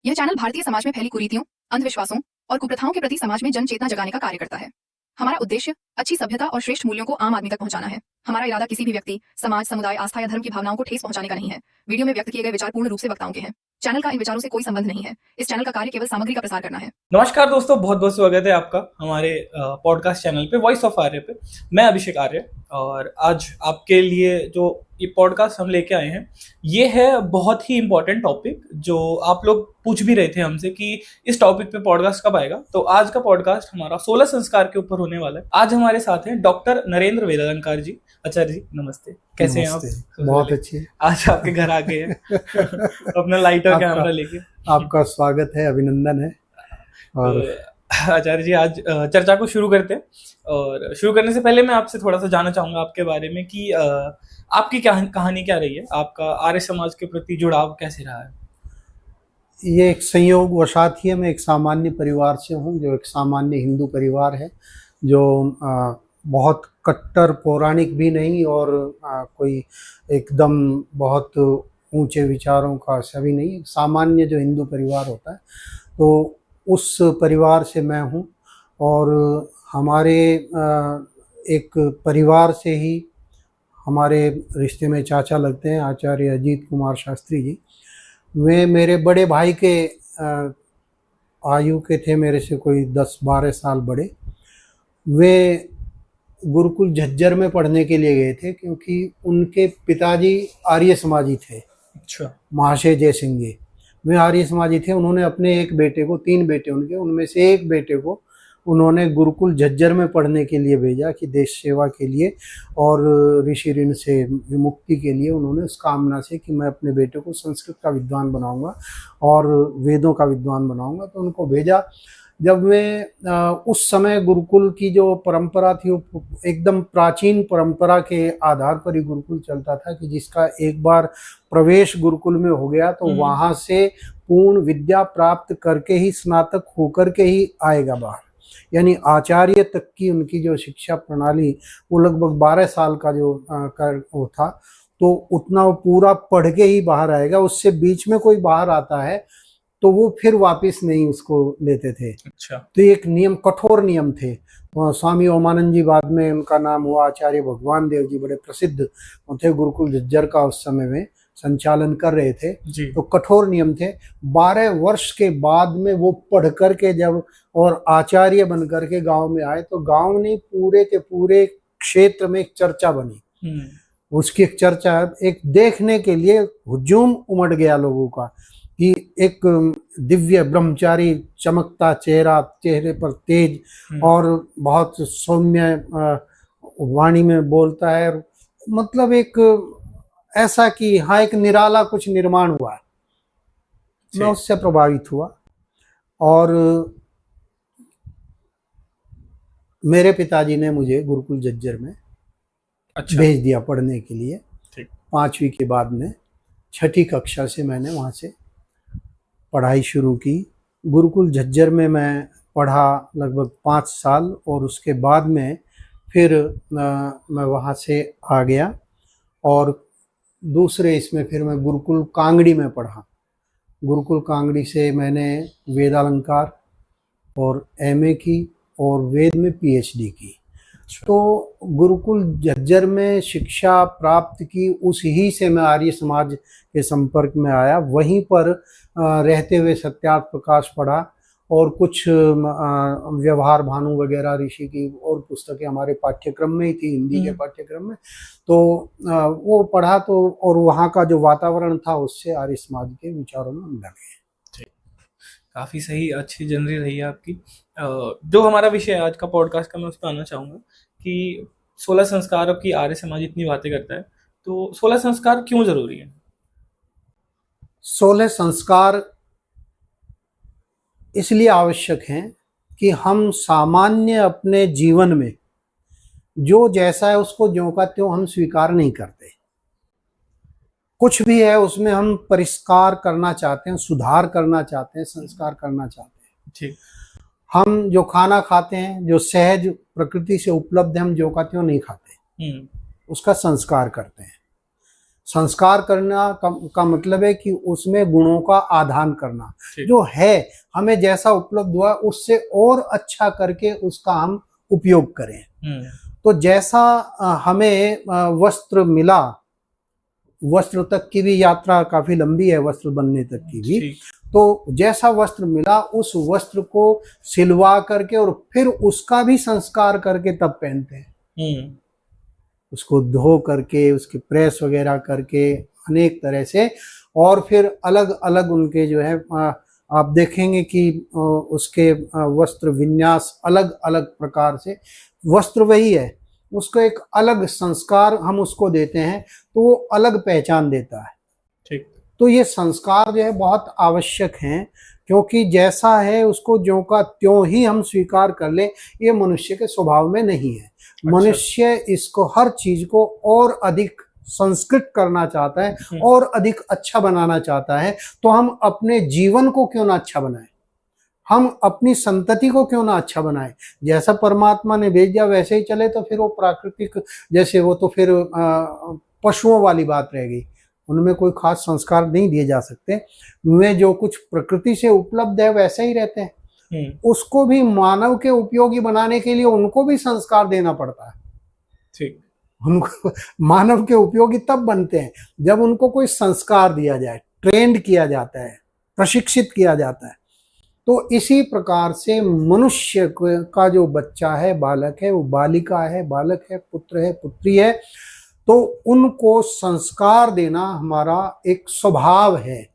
यह चैनल भारतीय समाज में फैली कुरीतियों, अंधविश्वासों और कुप्रथाओं के प्रति समाज में जन चेतना जगाने का कार्य करता है। हमारा उद्देश्य अच्छी सभ्यता और श्रेष्ठ मूल्यों को आम आदमी तक पहुंचाना है। हमारा इरादा किसी भी व्यक्ति, समाज, समुदाय, आस्था या धर्म की भावनाओं को ठेस पहुंचाने का नहीं है। वीडियो में व्यक्त किए गए विचार पूर्ण रूप से वक्ताओं के हैं। चैनल का इन विचारों से कोई संबंध नहीं है। इस चैनल का कार्य केवल सामग्री का प्रसार करना है। नमस्कार दोस्तों, बहुत बहुत स्वागत है आपका हमारे पॉडकास्ट चैनल पे, वॉइस ऑफ आर्य पे। मैं अभिषेक आर्य और आज आपके लिए जो ये पॉडकास्ट हम लेके आए हैं, ये है बहुत ही इम्पोर्टेंट टॉपिक जो आप लोग पूछ भी रहे थे हमसे कि इस टॉपिक पे पॉडकास्ट कब आएगा। तो आज का पॉडकास्ट हमारा 16 संस्कार के ऊपर होने वाला है। आज हमारे साथ हैं डॉक्टर नरेंद्र वेदालंकार जी। आचार्य जी नमस्ते, कैसे हैं आप? बहुत अच्छे। आज आपके घर आ गए हैं अपना लाइटर कैमरा लेके। आपका स्वागत है, अभिनंदन है। और आचार्य जी, आज चर्चा को शुरू करते हैं। और शुरू करने से पहले मैं आपसे थोड़ा सा जानना चाहूंगा आपके बारे में कि आपकी क्या कहानी क्या रही है, आपका आर्य समाज के प्रति जुड़ाव कैसे रहा है? ये एक संयोग वशात ही है। मैं एक सामान्य परिवार से हूँ, जो एक सामान्य हिंदू परिवार है, जो बहुत कट्टर पौराणिक भी नहीं और कोई एकदम बहुत ऊंचे विचारों का सभी नहीं। एक सामान्य जो हिंदू परिवार होता है, तो उस परिवार से मैं हूँ। और हमारे एक परिवार से ही हमारे रिश्ते में चाचा लगते हैं, आचार्य अजीत कुमार शास्त्री जी। वे मेरे बड़े भाई के आयु के थे, मेरे से कोई 10-12 साल बड़े। वे गुरुकुल झज्जर में पढ़ने के लिए गए थे, क्योंकि उनके पिताजी आर्य समाजी थे। अच्छा। महाशय जय सिंह जी, वे आर्य समाजी थे। उन्होंने अपने एक बेटे को, 3 बेटे उनके, उनमें से एक बेटे को उन्होंने गुरुकुल झज्जर में पढ़ने के लिए भेजा कि देश सेवा के लिए और ऋषि ऋण से विमुक्ति के लिए। उन्होंने उस कामना से कि मैं अपने बेटे को संस्कृत का विद्वान बनाऊंगा और वेदों का विद्वान बनाऊंगा, तो उनको भेजा। जब वे उस समय गुरुकुल की जो परंपरा थी, वो एकदम प्राचीन परंपरा के आधार पर ही गुरुकुल चलता था कि जिसका एक बार प्रवेश गुरुकुल में हो गया तो वहाँ से पूर्ण विद्या प्राप्त करके ही, स्नातक होकर के ही आएगा बाहर। यानी आचार्य तक की उनकी जो शिक्षा प्रणाली, वो लगभग 12 साल का जो वो था, तो उतना वो पूरा पढ़ के ही बाहर आएगा। उससे बीच में कोई बाहर आता है तो वो फिर वापस नहीं उसको लेते थे। अच्छा। तो एक नियम, कठोर नियम थे। स्वामी ओमानंद जी, बाद में उनका नाम हुआ आचार्य भगवान देव जी, बड़े प्रसिद्ध थे, गुरुकुल झज्जर का उस समय में संचालन कर रहे थे जी। तो कठोर नियम थे। 12 वर्ष के बाद में वो पढ़ करके जब और आचार्य बन करके गांव में आए, तो गांव ने पूरे के पूरे क्षेत्र में एक चर्चा बनी। उसकी एक चर्चा, एक देखने के लिए हुजूम उमड़ गया लोगों का कि एक दिव्य ब्रह्मचारी, चमकता चेहरा, चेहरे पर तेज और बहुत सौम्य वाणी में बोलता है। मतलब एक ऐसा कि हाँ, एक निराला कुछ निर्माण हुआ है। मैं उससे प्रभावित हुआ और मेरे पिताजी ने मुझे गुरुकुल झज्जर में भेज दिया पढ़ने के लिए। 5वीं के बाद में 6ठी कक्षा से मैंने वहाँ से पढ़ाई शुरू की। गुरुकुल झज्जर में मैं पढ़ा लगभग 5 साल और उसके बाद में फिर मैं वहाँ से आ गया और दूसरे इसमें फिर मैं गुरुकुल कांगड़ी में पढ़ा। गुरुकुल कांगड़ी से मैंने वेदालंकार और MA की और वेद में PhD की। तो गुरुकुल झज्जर में शिक्षा प्राप्त की, उस ही से मैं आर्य समाज के संपर्क में आया। वहीं पर रहते हुए सत्यार्थ प्रकाश पढ़ा और कुछ व्यवहार भानु वगैरह ऋषि की और पुस्तकें हमारे पाठ्यक्रम में ही थी, हिंदी के पाठ्यक्रम में। तो वो पढ़ा, तो और वहाँ का जो वातावरण था उससे आर्य समाज के विचारों में मिल गए। काफ़ी सही, अच्छी जर्नी रही है आपकी। जो हमारा विषय है आज का पॉडकास्ट का, मैं उस पर आना चाहूँगा कि 16 संस्कारों की आर्य समाज इतनी बातें करता है, तो 16 संस्कार क्यों जरूरी है? 16 संस्कार इसलिए आवश्यक हैं कि हम सामान्य अपने जीवन में जो जैसा है उसको ज्यों का त्यों हम स्वीकार नहीं करते। कुछ भी है उसमें हम परिष्कार करना चाहते हैं, सुधार करना चाहते हैं, संस्कार करना चाहते हैं। ठीक। हम जो खाना खाते हैं, जो सहज प्रकृति से उपलब्ध है, हम ज्यों का त्यों नहीं खाते, उसका संस्कार करते हैं। संस्कार करना का मतलब है कि उसमें गुणों का आदान करना, जो है हमें जैसा उपलब्ध हुआ उससे और अच्छा करके उसका हम उपयोग करें। तो जैसा हमें वस्त्र मिला, वस्त्र तक की भी यात्रा काफी लंबी है, वस्त्र बनने तक की भी, तो जैसा वस्त्र मिला उस वस्त्र को सिलवा करके और फिर उसका भी संस्कार करके तब पहनते हैं। उसको धो करके, उसकी प्रेस वगैरह करके अनेक तरह से, और फिर अलग अलग उनके जो है आप देखेंगे कि उसके वस्त्र विन्यास अलग अलग प्रकार से, वस्त्र वही है, उसको एक अलग संस्कार हम उसको देते हैं तो वो अलग पहचान देता है। ठीक। तो ये संस्कार जो है बहुत आवश्यक हैं, क्योंकि जैसा है उसको ज्यों का त्यों ही हम स्वीकार कर ले, ये मनुष्य के स्वभाव में नहीं है। मनुष्य इसको, हर चीज को और अधिक संस्कृत करना चाहता है और अधिक अच्छा बनाना चाहता है। तो हम अपने जीवन को क्यों ना अच्छा बनाएं, हम अपनी संतति को क्यों ना अच्छा बनाएं। जैसा परमात्मा ने भेज दिया वैसे ही चले तो फिर वो प्राकृतिक, जैसे वो तो फिर पशुओं वाली बात रह गई, उनमें कोई खास संस्कार नहीं दिए जा सकते। उनमें जो कुछ प्रकृति से उपलब्ध है वैसे ही रहते हैं। उसको भी मानव के उपयोगी बनाने के लिए उनको भी संस्कार देना पड़ता है। ठीक। उनको मानव के उपयोगी तब बनते हैं जब उनको कोई संस्कार दिया जाए, ट्रेंड किया जाता है, प्रशिक्षित किया जाता है। तो इसी प्रकार से मनुष्य का जो बच्चा है, बालक है, वो बालिका है, बालक है, पुत्र है, पुत्री है, तो उनको संस्कार देना हमारा एक स्वभाव है।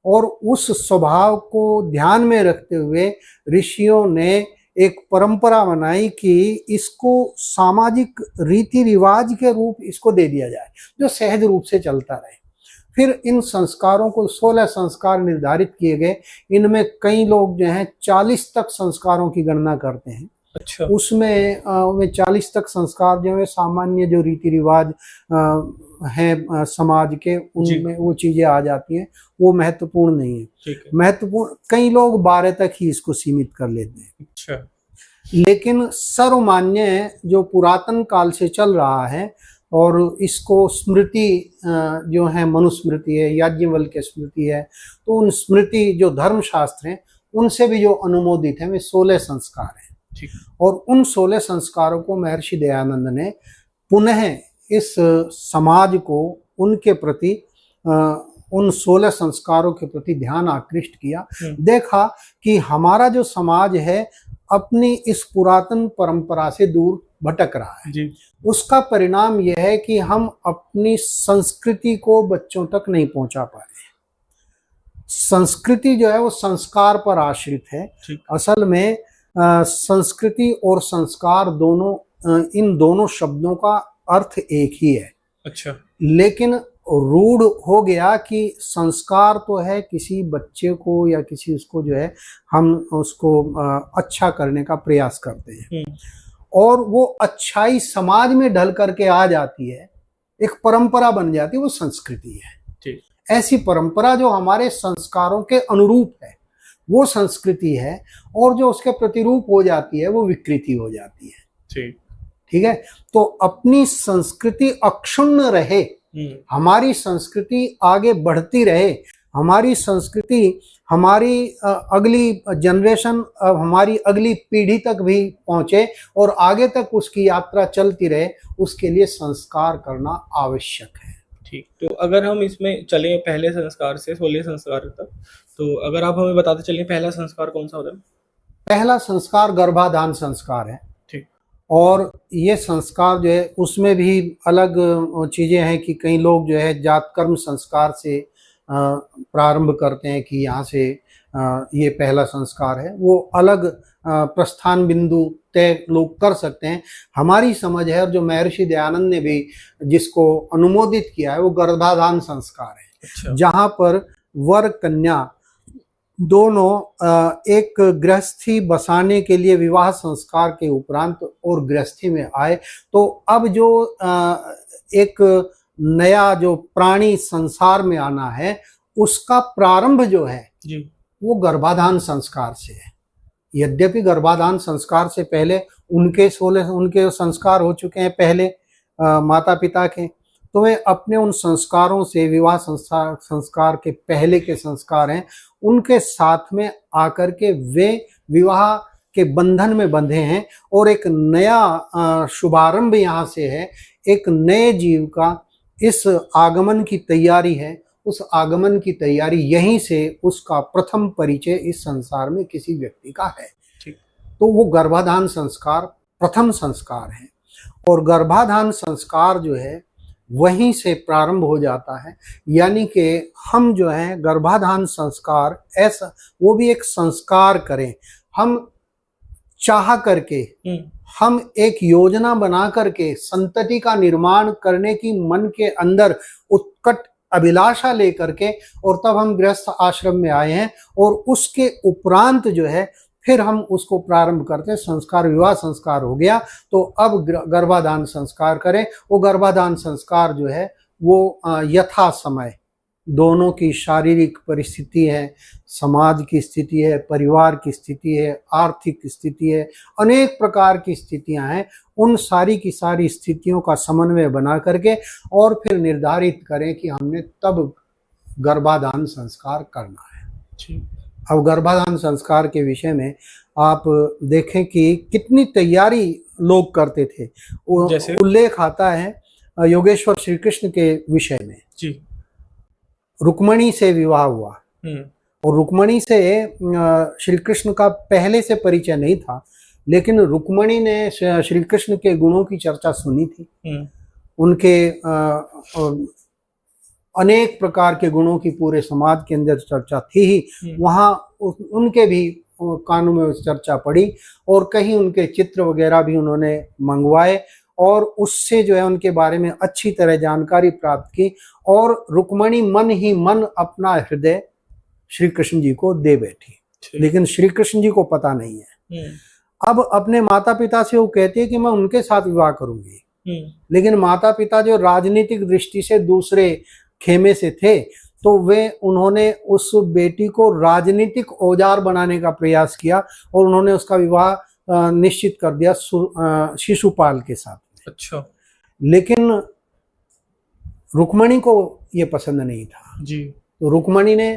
और उस स्वभाव को ध्यान में रखते हुए ऋषियों ने एक परंपरा बनाई कि इसको सामाजिक रीति रिवाज के रूप इसको दे दिया जाए, जो सहज रूप से चलता रहे। फिर इन संस्कारों को 16 संस्कार निर्धारित किए गए। इनमें कई लोग जो हैं 40 तक संस्कारों की गणना करते हैं। अच्छा। उसमें 40 तक संस्कार जो है सामान्य जो रीति रिवाज हैं समाज के, उनमें वो चीजें आ जाती हैं, वो महत्वपूर्ण नहीं है। महत्वपूर्ण, कई लोग 12 तक ही इसको सीमित कर लेते हैं। अच्छा। लेकिन सर्वमान्य जो पुरातन काल से चल रहा है, और इसको स्मृति जो है, मनुस्मृति है, याज्ञवल्क्य स्मृति है, तो उन स्मृति जो धर्मशास्त्र हैं उनसे भी जो अनुमोदित है वे 16 संस्कार हैं। और उन 16 संस्कारों को महर्षि दयानंद ने पुनः इस समाज को उनके प्रति, उन 16 संस्कारों के प्रति ध्यान आकृष्ट किया। देखा कि हमारा जो समाज है अपनी इस पुरातन परंपरा से दूर भटक रहा है जी। उसका परिणाम यह है कि हम अपनी संस्कृति को बच्चों तक नहीं पहुंचा पा रहे। संस्कृति जो है वो संस्कार पर आश्रित है। असल में संस्कृति और संस्कार दोनों, इन दोनों शब्दों का अर्थ एक ही है। अच्छा। लेकिन रूढ़ हो गया कि संस्कार तो है किसी बच्चे को या किसी उसको जो है हम उसको अच्छा करने का प्रयास करते हैं, और वो अच्छाई समाज में ढल करके आ जाती है, एक परंपरा बन जाती है, वो संस्कृति है। ऐसी परंपरा जो हमारे संस्कारों के अनुरूप है वो संस्कृति है, और जो उसके प्रतिरूप हो जाती है वो विकृति हो जाती है। ठीक है। तो अपनी संस्कृति अक्षुण्ण रहे, हमारी संस्कृति आगे बढ़ती रहे, हमारी संस्कृति हमारी अगली जनरेशन, हमारी अगली पीढ़ी तक भी पहुंचे और आगे तक उसकी यात्रा चलती रहे, उसके लिए संस्कार करना आवश्यक है। ठीक। तो अगर हम इसमें चलें पहले संस्कार से 16 संस्कार तक, तो अगर आप हमें बताते चलिए पहला संस्कार कौन सा होता है? पहला संस्कार गर्भाधान संस्कार है। ठीक। और ये संस्कार जो है उसमें भी अलग चीजें हैं कि कई लोग जो है जात कर्म संस्कार से प्रारंभ करते हैं कि यहाँ से ये पहला संस्कार है, वो अलग प्रस्थान बिंदु तय लोग कर सकते हैं। हमारी समझ है, और जो महर्षि दयानंद ने भी जिसको अनुमोदित किया है, वो गर्भाधान संस्कार है। अच्छा। जहाँ पर वर कन्या दोनों एक गृहस्थी बसाने के लिए विवाह संस्कार के उपरांत और गृहस्थी में आए, तो अब जो एक नया जो प्राणी संसार में आना है उसका प्रारंभ जो है जी, वो गर्भाधान संस्कार से है। यद्यपि गर्भाधान संस्कार से पहले उनके संस्कार हो चुके हैं पहले माता पिता के, तो वे अपने उन संस्कारों से, विवाह संस्कार के पहले के संस्कार हैं, उनके साथ में आकर के वे विवाह के बंधन में बंधे हैं और एक नया शुभारंभ यहाँ से है, एक नए जीव का इस आगमन की तैयारी है। उस आगमन की तैयारी यहीं से उसका प्रथम परिचय इस संसार में किसी व्यक्ति का है। तो वो गर्भाधान संस्कार प्रथम संस्कार है और गर्भाधान संस्कार जो है वहीं से प्रारंभ हो जाता है। यानी कि हम जो है गर्भाधान संस्कार ऐसा, वो भी एक संस्कार करें, हम चाह करके, हम एक योजना बना करके संतति का निर्माण करने की मन के अंदर उत्कट अभिलाषा लेकर के, और तब हम गृहस्थ आश्रम में आए हैं और उसके उपरांत जो है फिर हम उसको प्रारंभ करते हैं। संस्कार विवाह संस्कार हो गया तो अब गर्भाधान संस्कार करें। वो गर्भाधान संस्कार जो है वो यथा समय दोनों की शारीरिक परिस्थिति है, समाज की स्थिति है, परिवार की स्थिति है, आर्थिक स्थिति है, अनेक प्रकार की स्थितियां हैं, उन सारी की सारी स्थितियों का समन्वय बना करके और फिर निर्धारित करें कि हमने तब गर्भाधान संस्कार करना है। अब गर्भाधान संस्कार के विषय में आप देखें कि कितनी तैयारी लोग करते थे। जैसे उल्लेख आता है योगेश्वर श्री कृष्ण के विषय में जी। रुक्मणी से विवाह हुआ और रुक्मणी से श्री कृष्ण का पहले से परिचय नहीं था, लेकिन रुक्मणी ने श्री कृष्ण के गुणों की चर्चा सुनी थी। उनके अनेक प्रकार के गुणों की पूरे समाज के अंदर चर्चा थी ही, वहाँ उनके भी कानों में चर्चा पड़ी और कहीं उनके चित्र वगैरह भी उन्होंने मंगवाए और उससे जो है उनके बारे में अच्छी तरह जानकारी प्राप्त की और रुक्मणी मन ही मन अपना हृदय श्री कृष्ण जी को दे बैठी, लेकिन श्री कृष्ण जी को पता नहीं है। अब अपने माता पिता से वो कहती है कि मैं उनके साथ विवाह करूंगी, लेकिन माता पिता जो राजनीतिक दृष्टि से दूसरे खेमे से थे तो उन्होंने उस बेटी को राजनीतिक औजार बनाने का प्रयास किया और उन्होंने उसका विवाह निश्चित कर दिया शिशुपाल के साथ। अच्छा। लेकिन रुक्मणी को ये पसंद नहीं था जी। तो रुक्मणी ने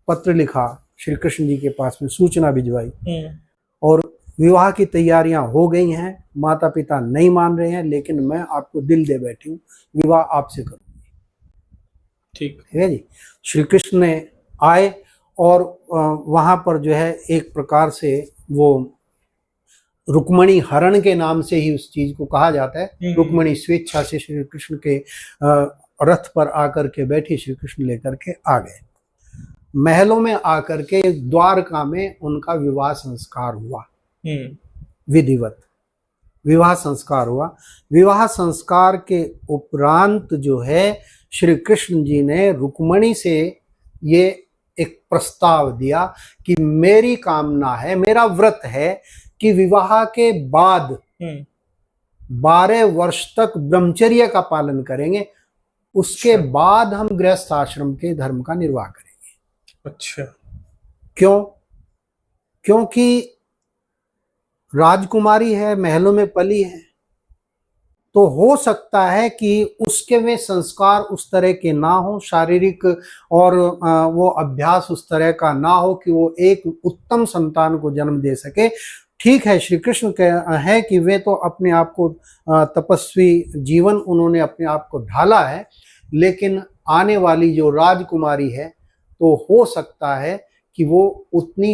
पत्र लिखा श्री कृष्ण जी के पास में, सूचना भिजवाई और विवाह की तैयारियां हो गई हैं, माता पिता नहीं मान रहे हैं, लेकिन मैं आपको दिल दे बैठी हूँ, विवाह आपसे करूंगी। ठीक है जी। श्री कृष्ण ने आए और वहां पर जो है एक प्रकार से वो रुक्मणी हरण के नाम से ही उस चीज को कहा जाता है। रुक्मणी स्वेच्छा से श्री कृष्ण के रथ पर आकर के बैठी, श्री कृष्ण लेकर के आ गए। महलों में आकर के द्वारका में उनका विवाह संस्कार हुआ, विधिवत विवाह संस्कार हुआ। विवाह संस्कार के उपरांत जो है श्री कृष्ण जी ने रुक्मणी से ये एक प्रस्ताव दिया कि मेरी कामना है, मेरा व्रत है कि विवाह के बाद 12 वर्ष तक ब्रह्मचर्य का पालन करेंगे, उसके बाद हम गृहस्थ आश्रम के धर्म का निर्वाह करेंगे। अच्छा। क्यों? क्योंकि राजकुमारी है, महलों में पली है, तो हो सकता है कि उसके में संस्कार उस तरह के ना हो, शारीरिक और वो अभ्यास उस तरह का ना हो कि वो एक उत्तम संतान को जन्म दे सके। ठीक है, श्री कृष्ण है कि वे तो अपने आप को तपस्वी जीवन उन्होंने अपने आप को ढाला है, लेकिन आने वाली जो राजकुमारी है तो हो सकता है कि वो उतनी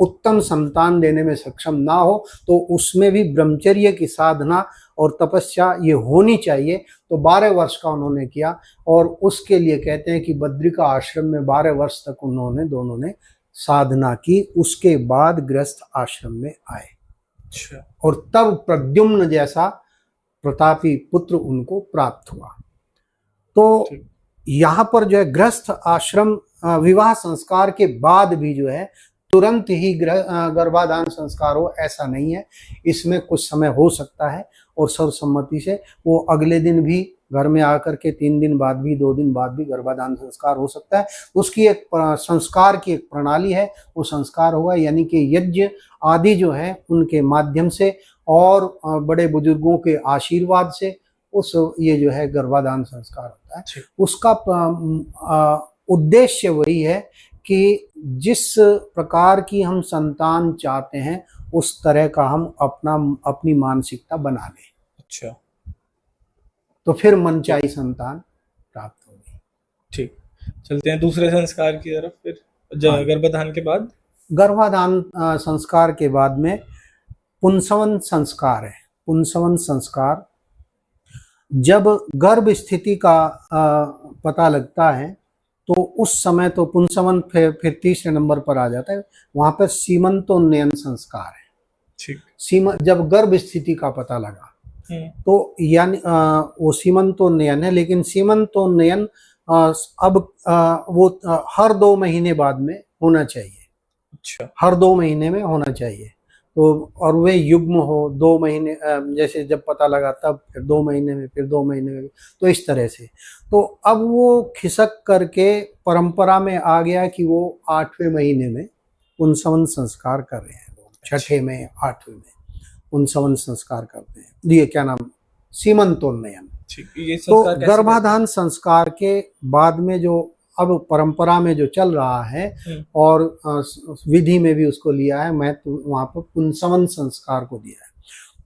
उत्तम संतान देने में सक्षम ना हो, तो उसमें भी ब्रह्मचर्य की साधना और तपस्या ये होनी चाहिए। तो 12 वर्ष का उन्होंने किया और उसके लिए कहते हैं कि बद्रिका आश्रम में 12 वर्ष तक उन्होंने दोनों ने साधना की, उसके बाद गृहस्थ आश्रम में आए। अच्छा। और तब प्रद्युम्न जैसा प्रतापी पुत्र उनको प्राप्त हुआ। तो यहाँ पर जो है गृहस्थ आश्रम विवाह संस्कार के बाद भी जो है तुरंत ही गर्भाधान संस्कार हो ऐसा नहीं है, इसमें कुछ समय हो सकता है और सर्वसम्मति से वो अगले दिन भी घर में आकर के 3 दिन बाद भी 2 दिन बाद भी गर्भाधान संस्कार हो सकता है। उसकी एक संस्कार की एक प्रणाली है, वो संस्कार होगा, यानी कि यज्ञ आदि जो है उनके माध्यम से और बड़े बुजुर्गों के आशीर्वाद से उस ये जो है गर्भाधान संस्कार होता है। उसका उद्देश्य वही है कि जिस प्रकार की हम संतान चाहते हैं उस तरह का हम अपनी मानसिकता बना लें। अच्छा, तो फिर मनचाही संतान प्राप्त होगी। ठीक, चलते हैं दूसरे संस्कार की तरफ। फिर गर्भाधान के बाद, गर्भाधान संस्कार के बाद में पुंसवन संस्कार है। पुंसवन संस्कार, जब गर्भ स्थिति का पता लगता है तो उस समय तो पुंसवन फिर तीसरे नंबर पर आ जाता है। वहां पर सीमंतोन्नयन संस्कार है। ठीक, जब गर्भ स्थिति का पता लगा तो यानी वो सीमंतोन्नयन है, लेकिन सीमंतोन्नयन अब वो हर 2 महीने बाद में होना चाहिए। अच्छा, हर 2 महीने में होना चाहिए। तो और वे युग्म हो 2 महीने, जैसे जब पता लगा तब, फिर 2 महीने में, फिर 2 महीने में, तो इस तरह से। तो अब वो खिसक करके परंपरा में आ गया कि वो 8वें महीने में पुंसवन संस्कार कर रहे हैं। 6ठे में, 8वें में पुंसवन संस्कार करते हैं। ये क्या नाम, सीमंतोन्नयन। तो गर्भाधान संस्कार के बाद में जो अब परंपरा में जो चल रहा है और विधि में भी उसको लिया है, मैं तो वहां पर पुंसवन संस्कार को दिया है।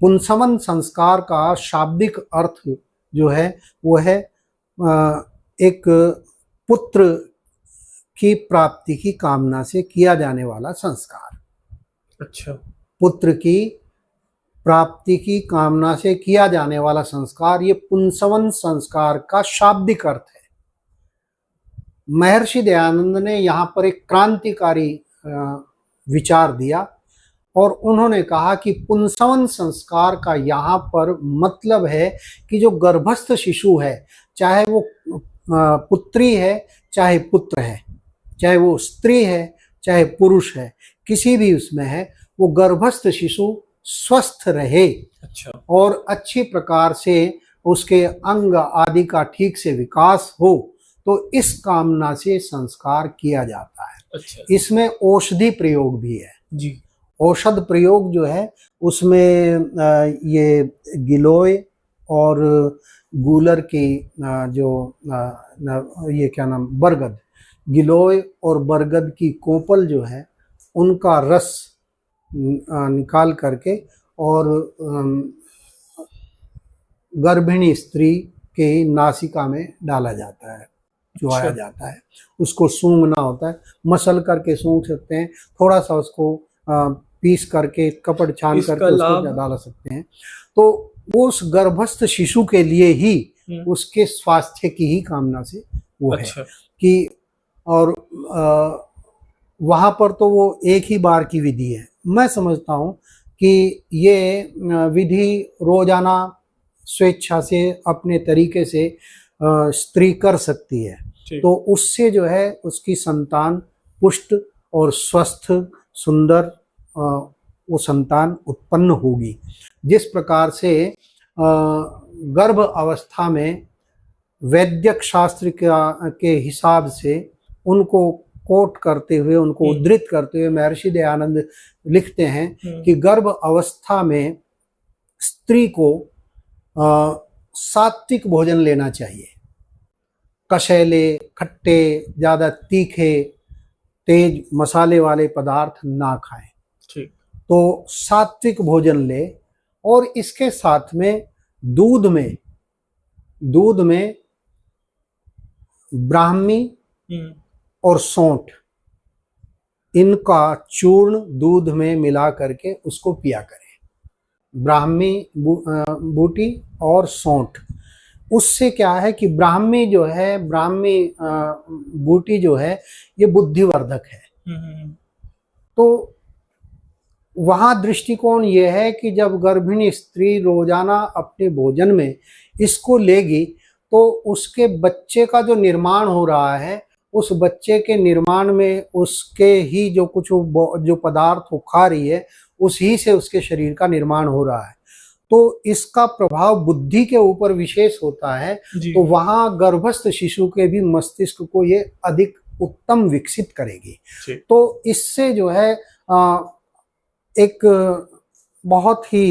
पुंसवन संस्कार का शाब्दिक अर्थ जो है वो है एक पुत्र की प्राप्ति की कामना से किया जाने वाला संस्कार। अच्छा, पुत्र की प्राप्ति की कामना से किया जाने वाला संस्कार, ये पुंसवन संस्कार का शाब्दिक अर्थ है। महर्षि दयानंद ने यहाँ पर एक क्रांतिकारी विचार दिया और उन्होंने कहा कि पुंसवन संस्कार का यहाँ पर मतलब है कि जो गर्भस्थ शिशु है, चाहे वो पुत्री है चाहे पुत्र है, चाहे वो स्त्री है चाहे पुरुष है, किसी भी उसमें है, वो गर्भस्थ शिशु स्वस्थ रहे। अच्छा, और अच्छी प्रकार से उसके अंग आदि का ठीक से विकास हो, तो इस कामना से संस्कार किया जाता है। अच्छा, इसमें औषधि प्रयोग भी है जी। औषध प्रयोग जो है उसमें ये गिलोय और गूलर की जो ये क्या नाम, बरगद, गिलोय और बरगद की कोपल जो है उनका रस निकाल करके और गर्भिणी स्त्री के नासिका में डाला जाता है, चुआया जाता है। उसको सूंघना होता है, मसल करके सूंघ सकते हैं, थोड़ा सा उसको पीस करके कपड़ छान करके उसको डाल सकते हैं। तो वो उस गर्भस्थ शिशु के लिए ही, उसके स्वास्थ्य की ही कामना से वो है कि, और वहाँ पर तो वो एक ही बार की विधि है। मैं समझता हूँ कि ये विधि रोजाना स्वेच्छा से अपने तरीके से स्त्री कर सकती है, तो उससे जो है उसकी संतान पुष्ट और स्वस्थ सुंदर वो संतान उत्पन्न होगी। जिस प्रकार से गर्भ अवस्था में वैद्यक शास्त्र के हिसाब से उनको कोट करते हुए, उनको उद्धृत करते हुए महर्षि दयानंद लिखते हैं कि गर्भ अवस्था में स्त्री को सात्विक भोजन लेना चाहिए। कशैले, खट्टे, ज्यादा तीखे, तेज मसाले वाले पदार्थ ना खाएं। ठीक, तो सात्विक भोजन ले, और इसके साथ में दूध में ब्राह्मी और सौंठ, इनका चूर्ण दूध में मिला करके उसको पिया करें। ब्राह्मी बूटी और सौंठ, उससे क्या है कि ब्राह्मी बूटी जो है ये बुद्धिवर्धक है। तो वहां दृष्टिकोण ये है कि जब गर्भिणी स्त्री रोजाना अपने भोजन में इसको लेगी तो उसके बच्चे का जो निर्माण हो रहा है, उस बच्चे के निर्माण में उसके ही जो पदार्थ वो खा रही है, उसी से उसके शरीर का निर्माण हो रहा है। तो इसका प्रभाव बुद्धि के ऊपर विशेष होता है। तो वहां गर्भस्थ शिशु के भी मस्तिष्क को ये अधिक उत्तम विकसित करेगी। तो इससे जो है एक बहुत ही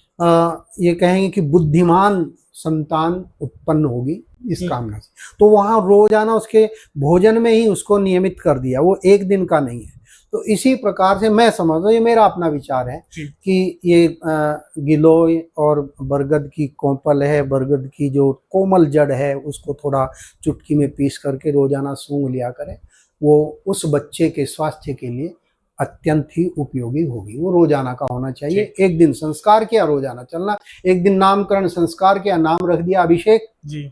ये कहेंगे कि बुद्धिमान संतान उत्पन्न होगी इस कामना से। तो वहां रोजाना उसके भोजन में ही उसको नियमित कर दिया, वो एक दिन का नहीं है। तो इसी प्रकार से मैं समझता हूँ, ये मेरा अपना विचार है कि ये गिलोय और बरगद की कोंपल है, बरगद की जो कोमल जड़ है उसको थोड़ा चुटकी में पीस करके रोजाना सूंघ लिया करें, वो उस बच्चे के स्वास्थ्य के लिए अत्यंत ही उपयोगी होगी। वो रोजाना का होना चाहिए। एक दिन संस्कार किया, रोजाना चलना। एक दिन नामकरण संस्कार किया, नाम रख दिया अभिषेक जी,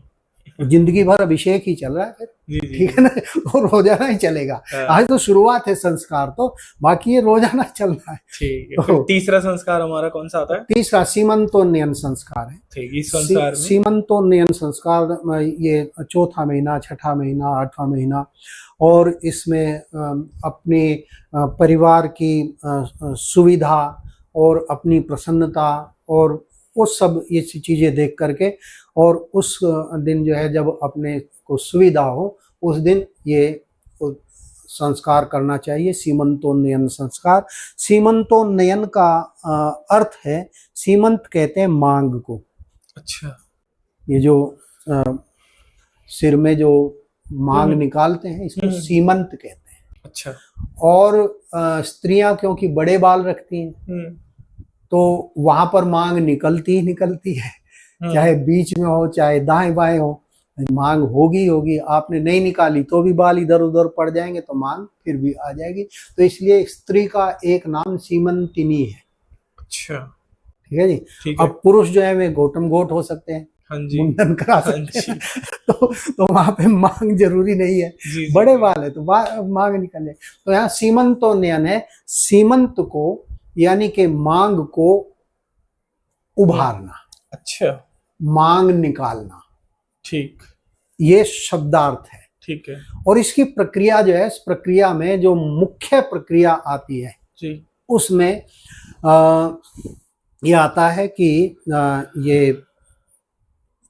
जिंदगी भर अभिषेक ही चल रहा है फिर, ठीक है ना, वो रोजाना ही चलेगा। आज तो शुरुआत है संस्कार, तो बाकी ये रोजाना चल रहा है। ठीक है। तो तीसरा संस्कार हमारा कौन सा आता है? तीसरा सीमंतोन्नयन संस्कार है। ठीक, इस संस्कार में सीमंतोन्नयन संस्कार ये चौथा महीना, छठा महीना, आठवां महीना, और इसमें अपने परिवार की सुविधा और अपनी प्रसन्नता और वो सब ये चीजें देख करके, और उस दिन जो है जब अपने को सुविधा हो उस दिन ये संस्कार करना चाहिए, सीमंतोन्नयन संस्कार। सीमंतोन्नयन का अर्थ है, सीमंत कहते हैं मांग को। अच्छा। ये जो सिर में जो मांग निकालते हैं इसको सीमंत कहते हैं। अच्छा। और स्त्रियां क्योंकि बड़े बाल रखती हैं तो वहां पर मांग निकलती ही निकलती है, चाहे बीच में हो चाहे दाएं बाएं हो, मांग होगी होगी। आपने नहीं निकाली तो भी बाल इधर उधर पड़ जाएंगे तो मांग फिर भी आ जाएगी। तो इसलिए स्त्री का एक नाम सीमंतिनी है। अच्छा, ठीक है जी। अब पुरुष जो है वे गोटम गोट हो सकते हैं, मुंडन करा सकते हैं, तो वहां पे मांग जरूरी नहीं है। बड़े बाल है तो मांग निकल जाए। तो यहाँ सीमंतोन्नयन है, सीमंत को यानी कि मांग को उभारना। अच्छा, मांग निकालना, ठीक, ये शब्दार्थ है। ठीक है। और इसकी प्रक्रिया जो है, इस प्रक्रिया में जो मुख्य प्रक्रिया आती है जी, उसमें ये आता है कि ये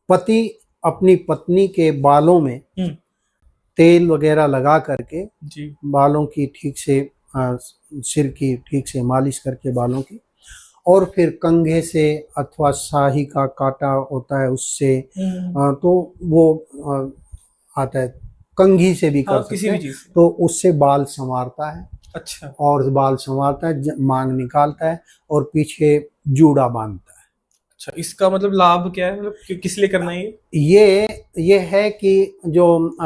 पति अपनी पत्नी के बालों में तेल वगैरह लगा करके जी, बालों की ठीक से सिर की ठीक से मालिश करके बालों की, और फिर कंघे से अथवा शाही का कांटा होता है उससे, तो वो आता है, कंघी से भी कर सकते हैं, तो उससे बाल संवारता है। अच्छा। और बाल संवारता है, मांग निकालता है और पीछे जूड़ा बांधता है। अच्छा, इसका मतलब लाभ क्या है, मतलब किस लिए करना है ये है कि जो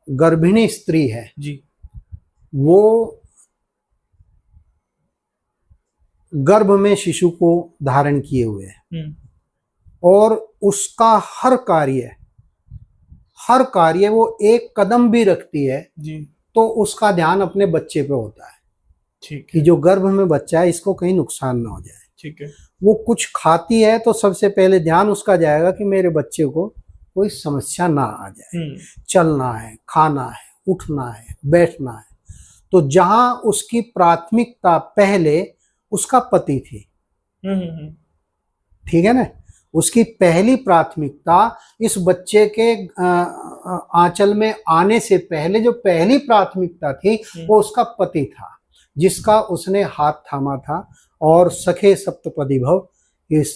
गर्भिणी स्त्री है जी, वो गर्भ में शिशु को धारण किए हुए है और उसका हर कार्य वो एक कदम भी रखती है जी, तो उसका ध्यान अपने बच्चे पे होता है। ठीक कि जो गर्भ में बच्चा है इसको कहीं नुकसान ना हो जाए। ठीक है। वो कुछ खाती है तो सबसे पहले ध्यान उसका जाएगा कि मेरे बच्चे को कोई समस्या ना आ जाए। चलना है, खाना है, उठना है, बैठना है। तो जहां उसकी प्राथमिकता पहले उसका पति थी, ठीक है ना, उसकी पहली प्राथमिकता इस बच्चे के आंचल में आने से पहले जो पहली प्राथमिकता थी वो उसका पति था, जिसका उसने हाथ थामा था। और सखे सप्तपदी भव, इस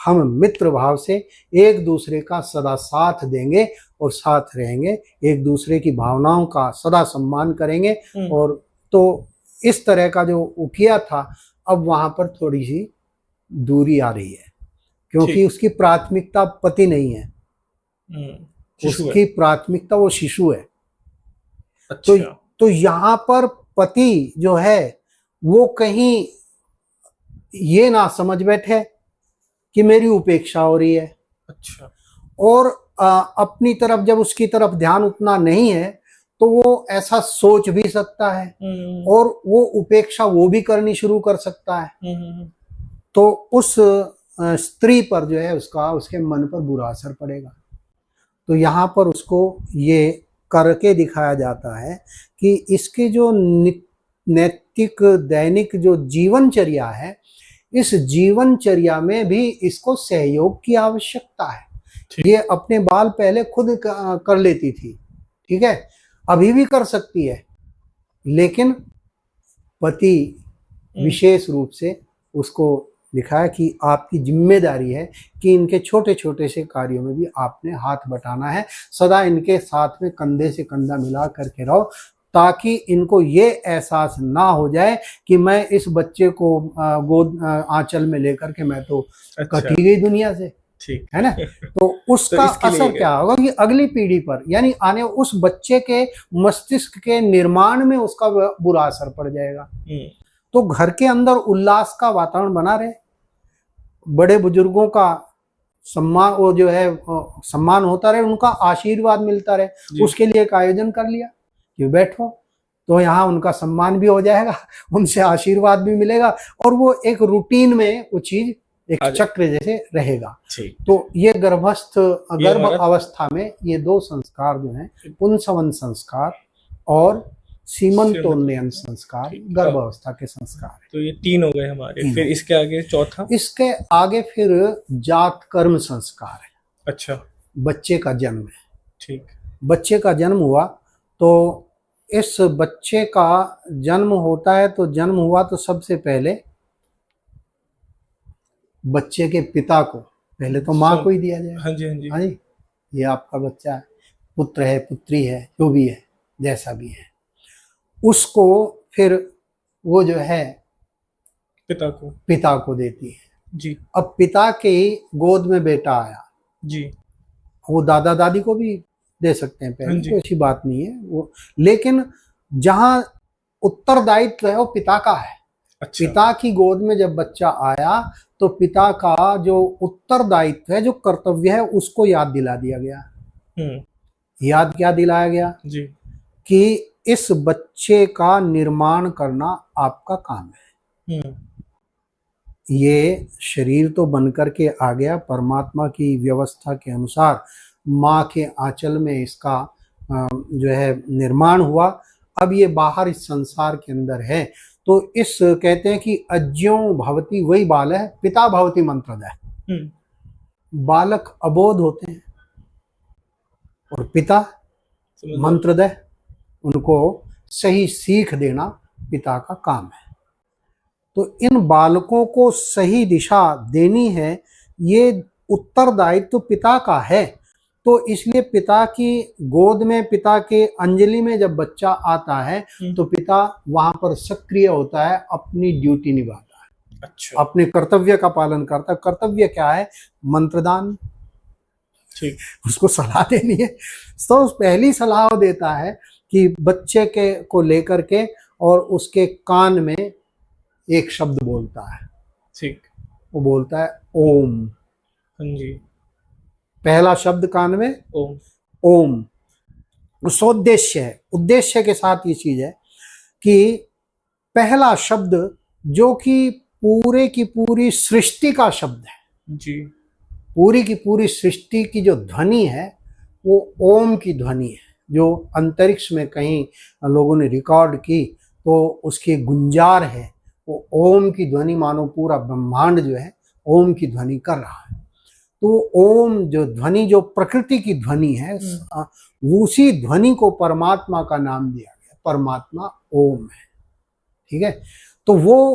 हम मित्र भाव से एक दूसरे का सदा साथ देंगे और साथ रहेंगे, एक दूसरे की भावनाओं का सदा सम्मान करेंगे। और तो इस तरह का जो किया था, अब वहां पर थोड़ी सी दूरी आ रही है क्योंकि उसकी प्राथमिकता पति नहीं है, उसकी प्राथमिकता वो शिशु है। अच्छा। तो यहाँ पर पति जो है वो कहीं ये ना समझ बैठे कि मेरी उपेक्षा हो रही है। अच्छा। और अपनी तरफ जब उसकी तरफ ध्यान उतना नहीं है तो वो ऐसा सोच भी सकता है और वो उपेक्षा वो भी करनी शुरू कर सकता है। तो उस स्त्री पर जो है उसके मन पर बुरा असर पड़ेगा। तो यहाँ पर उसको ये करके दिखाया जाता है कि इसके जो नैतिक दैनिक जो जीवनचर्या है, इस जीवनचर्या में भी इसको सहयोग की आवश्यकता है। ये अपने बाल पहले खुद कर लेती थी, ठीक है, अभी भी कर सकती है, लेकिन पति विशेष रूप से उसको दिखाया कि आपकी जिम्मेदारी है कि इनके छोटे छोटे से कार्यों में भी आपने हाथ बटाना है, सदा इनके साथ में कंधे से कंधा मिला करके रहो, ताकि इनको ये एहसास ना हो जाए कि मैं इस बच्चे को गोद आंचल में लेकर के मैं तो कटी गई दुनिया से, ठीक है ना। तो उसका इसके लिए असर क्या होगा कि अगली पीढ़ी पर, यानी आने उस बच्चे के मस्तिष्क के निर्माण में उसका बुरा असर पड़ जाएगा। तो घर के अंदर उल्लास का वातावरण बना रहे, बड़े बुजुर्गों का सम्मान, वो जो है सम्मान होता रहे, उनका आशीर्वाद मिलता रहे, उसके लिए एक आयोजन कर लिया कि बैठो, तो यहाँ उनका सम्मान भी हो जाएगा, उनसे आशीर्वाद भी मिलेगा, और वो एक रूटीन में वो चीज एक चक्र जैसे रहेगा। तो ये गर्भ अवस्था में ये दो संस्कार जो हैं, पुंसवन संस्कार और सीमंतोन्नयन संस्कार, गर्भ अवस्था के संस्कार। तो ये 3 हो गए हमारे। फिर इसके आगे चौथा, इसके आगे फिर जात कर्म संस्कार है। अच्छा, बच्चे का जन्म है। ठीक, बच्चे का जन्म हुआ तो इस बच्चे का जन्म होता है, तो जन्म हुआ तो सबसे पहले बच्चे के पिता को, पहले तो माँ को ही दिया जाए। हाँ जी, हाँ जी, हाँ जी, ये आपका बच्चा है, पुत्र है, पुत्री है, जो भी है, जैसा भी है, उसको फिर वो जो है पिता को देती है जी। अब पिता के गोद में बेटा आया जी, वो दादा दादी को भी दे सकते हैं पहले, कोई ऐसी बात नहीं है वो, लेकिन जहां उत्तरदायित्व है वो पिता का है। अच्छा। पिता की गोद में जब बच्चा आया तो पिता का जो उत्तरदायित्व है, जो कर्तव्य है, उसको याद दिला दिया गया। याद क्या दिलाया गया जी? कि इस बच्चे का निर्माण करना आपका काम है। ये शरीर तो बनकर के आ गया, परमात्मा की व्यवस्था के अनुसार माँ के आंचल में इसका जो है निर्माण हुआ। अब ये बाहर इस संसार के अंदर है, तो इस कहते हैं कि अज्ञो भवति वही बाल है, पिता भवति मंत्रदय। बालक अबोध होते हैं और पिता मंत्रदय, उनको सही सीख देना पिता का काम है। तो इन बालकों को सही दिशा देनी है, ये उत्तरदायित्व तो पिता का है। तो इसलिए पिता की गोद में, पिता के अंजलि में जब बच्चा आता है तो पिता वहां पर सक्रिय होता है, अपनी ड्यूटी निभाता है। अच्छा। अपने कर्तव्य का पालन करता है। कर्तव्य क्या है? मंत्रदान, ठीक, उसको सलाह देनी है। तो पहली सलाह वो देता है कि बच्चे के को लेकर के और उसके कान में एक शब्द बोलता है, ठीक, वो बोलता है ओम। हाँ जी, पहला शब्द कान में ओम। ओम उद्देश्य है, उद्देश्य के साथ ये चीज है कि पहला शब्द जो कि पूरे की पूरी सृष्टि का शब्द है जी, पूरी की पूरी सृष्टि की जो ध्वनि है वो ओम की ध्वनि है। जो अंतरिक्ष में कहीं लोगों ने रिकॉर्ड की तो उसकी गुंजार है, वो ओम की ध्वनि, मानो पूरा ब्रह्मांड जो है ओम की ध्वनि कर रहा है। तो ओम जो ध्वनि, जो प्रकृति की ध्वनि है, उसी ध्वनि को परमात्मा का नाम दिया गया। परमात्मा ओम है, ठीक है। तो वो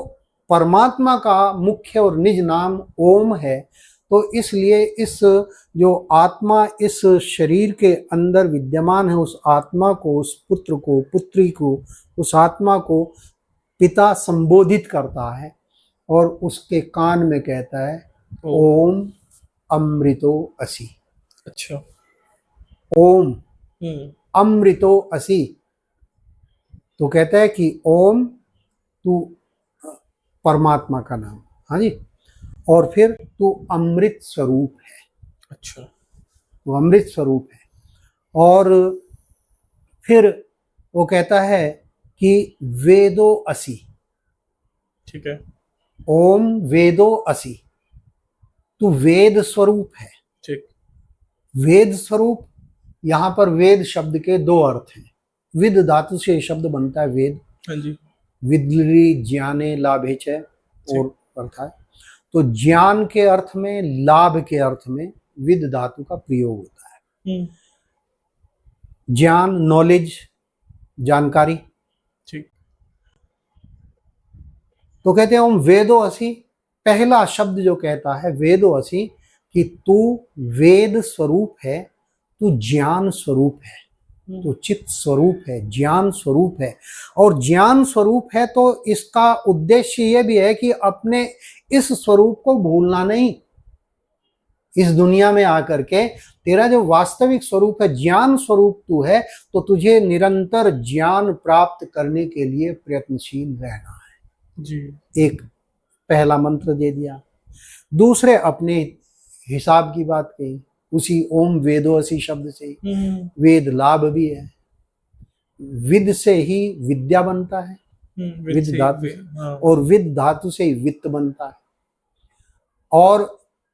परमात्मा का मुख्य और निज नाम ओम है। तो इसलिए इस जो आत्मा इस शरीर के अंदर विद्यमान है, उस आत्मा को, उस पुत्र को, पुत्री को, उस आत्मा को पिता संबोधित करता है और उसके कान में कहता है ओम अमृतो असि। अच्छा, ओम अमृतो असि। तो कहता है कि ओम तू परमात्मा का नाम, हाँ जी, और फिर तू अमृत स्वरूप है। अच्छा, वो अमृत स्वरूप है। और फिर वो कहता है कि वेदो असि, ठीक है, ओम वेदो असि, तू वेद स्वरूप है। ठीक, वेद स्वरूप, यहां पर वेद शब्द के दो अर्थ हैं। विद धातु से शब्द बनता है वेद। हाँ जी, विद्लि ज्ञाने लाभे च और अर्थ है। तो ज्ञान के अर्थ में, लाभ के अर्थ में विद धातु का प्रयोग होता है। ज्ञान, नॉलेज, जानकारी, ठीक। तो कहते हैं ओम वेदो असि, पहला शब्द जो कहता है वेदो असि, कि तू वेद स्वरूप है, तू ज्ञान स्वरूप है, तो चित्त स्वरूप है, ज्ञान स्वरूप है। और ज्ञान स्वरूप है तो इसका उद्देश्य यह भी है कि अपने इस स्वरूप को भूलना नहीं। इस दुनिया में आकर के तेरा जो वास्तविक स्वरूप है, ज्ञान स्वरूप तू है, तो तुझे निरंतर ज्ञान प्राप्त करने के लिए प्रयत्नशील रहना है जी। एक पहला मंत्र दे दिया। दूसरे अपने हिसाब की बात कही, उसी ओम वेदोसी शब्द से ही वेद लाभ भी है। विद से ही विद्या बनता है, विद धातु, और विद धातु से ही वित्त बनता है। और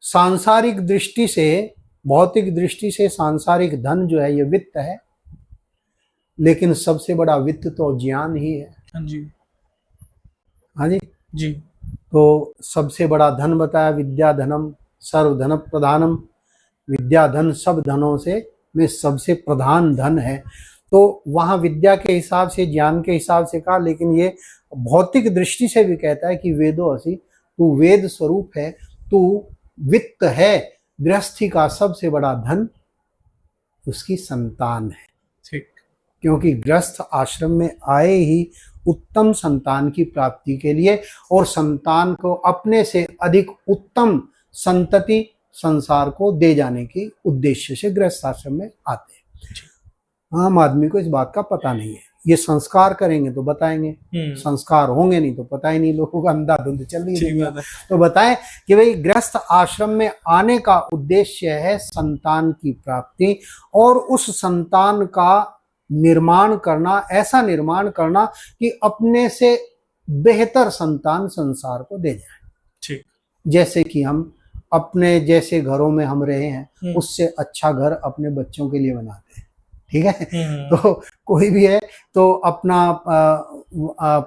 सांसारिक दृष्टि से, भौतिक दृष्टि से सांसारिक धन जो है ये वित्त है, लेकिन सबसे बड़ा वित्त तो ज्ञान ही है। हाँ जी, हाँ जी जी। तो सबसे बड़ा धन बताया, विद्या धनम सर्व धन प्रधानम, विद्या धन सब धनों से में सबसे प्रधान धन है। तो वहाँ विद्या के हिसाब से, ज्ञान के हिसाब से कहा, लेकिन ये भौतिक दृष्टि से भी कहता है कि वेदो असि, तू वेद स्वरूप है, तू वित्त है। गृहस्थी का सबसे बड़ा धन उसकी संतान है, ठीक। क्योंकि गृहस्थ आश्रम में आए ही उत्तम संतान की प्राप्ति के लिए, और संतान को अपने से अधिक उत्तम संतति संसार को दे जाने के उद्देश्य से गृहस्थ आश्रम में आते हैं। आम आदमी को इस बात का पता नहीं है। ये संस्कार करेंगे तो बताएंगे, संस्कार होंगे नहीं तो पता ही नहीं, लोगों का अंधाधुंध चल रही है। तो बताएं कि भाई गृहस्थ आश्रम में आने का उद्देश्य है संतान की प्राप्ति, और उस संतान का निर्माण करना, ऐसा निर्माण करना कि अपने से बेहतर संतान संसार को दे जाए। ठीक। जैसे कि हम अपने जैसे घरों में हम रहे हैं, उससे अच्छा घर अपने बच्चों के लिए बनाते हैं, ठीक है। तो कोई भी है तो अपना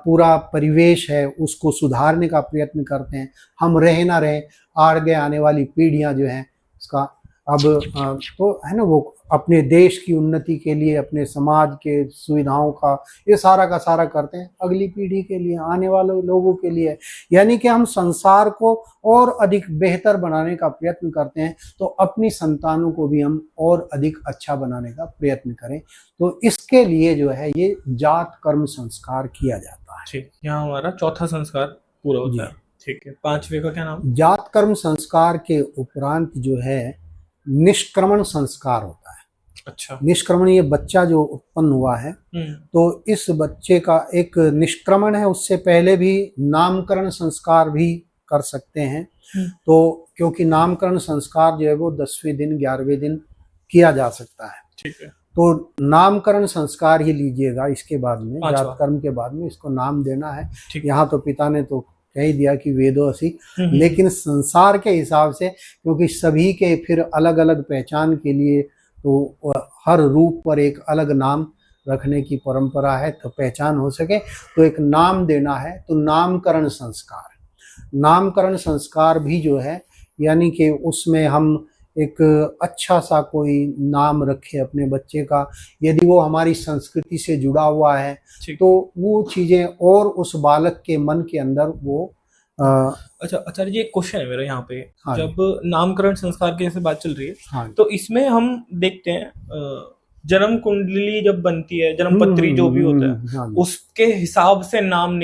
पूरा परिवेश है उसको सुधारने का प्रयत्न करते हैं। हम रहे ना रहे, आगे आने वाली पीढ़ियां जो हैं उसका अब तो है ना, वो अपने देश की उन्नति के लिए, अपने समाज के सुविधाओं का ये सारा का सारा करते हैं अगली पीढ़ी के लिए, आने वाले लोगों के लिए। यानी कि हम संसार को और अधिक बेहतर बनाने का प्रयत्न करते हैं, तो अपनी संतानों को भी हम और अधिक अच्छा बनाने का प्रयत्न करें। तो इसके लिए जो है ये जात कर्म संस्कार किया जाता है। ठीक, यहाँ हमारा चौथा संस्कार पूरा होता है। ठीक है, पांचवे का क्या नाम? जात कर्म संस्कार के उपरांत जो है निष्क्रमण संस्कार होता है। अच्छा। निष्क्रमण, ये बच्चा जो उत्पन्न हुआ है, तो इस बच्चे का एक निष्क्रमण है। उससे पहले भी नामकरण संस्कार भी कर सकते हैं। तो क्योंकि नामकरण संस्कार जो है वो 10वें दिन 11वें दिन किया जा सकता है। ठीक है। तो नामकरण संस्कार ही लीजिएगा इसके बाद में, जात कर्म के बाद में इसको नाम देना है। यहाँ तो पिता ने तो कह ही दिया कि वेदो असि, लेकिन संसार के हिसाब से, क्योंकि सभी के फिर अलग अलग पहचान के लिए तो हर रूप पर एक अलग नाम रखने की परंपरा है, तो पहचान हो सके तो एक नाम देना है। तो नामकरण संस्कार, नामकरण संस्कार भी जो है, यानी कि उसमें हम एक अच्छा सा कोई नाम रखे अपने बच्चे का, यदि वो हमारी संस्कृति से जुड़ा हुआ है तो वो चीजें और उस बालक के मन के अंदर वो अच्छा आचार्य जी, एक क्वेश्चन है मेरा यहाँ पे। हाँ, जब नामकरण संस्कार की जैसे बात चल रही है, हाँ, तो इसमें हम देखते हैं जन्म कुंडली जब बनती है, जन्म पत्री जो भी होता है, हाँ, उसके हिसाब से नाम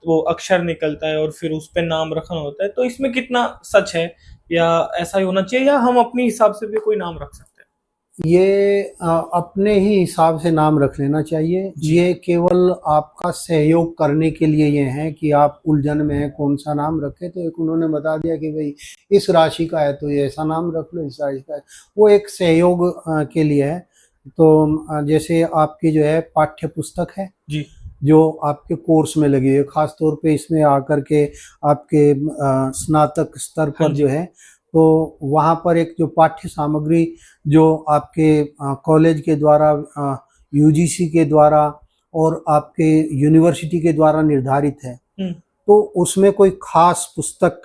वो अक्षर निकलता है और फिर उस पे नाम रखना होता है। तो इसमें कितना सच है, या ऐसा ही होना चाहिए, या हम अपने हिसाब से भी कोई नाम रख सकते हैं? ये अपने ही हिसाब से नाम रख लेना चाहिए। ये केवल आपका सहयोग करने के लिए ये है कि आप उलझन में है कौन सा नाम रखें, तो एक उन्होंने बता दिया कि भाई इस राशि का है तो ये ऐसा नाम रख लो, इस राशि का है, वो एक सहयोग के लिए है। तो जैसे आपकी जो है पाठ्य पुस्तक है जी, जो आपके कोर्स में लगी है, खास तौर पे इसमें आकर के आपके स्नातक स्तर पर जो है, तो वहाँ पर एक जो पाठ्य सामग्री जो आपके कॉलेज के द्वारा, यूजीसी के द्वारा और आपके यूनिवर्सिटी के द्वारा निर्धारित है, तो उसमें कोई खास पुस्तक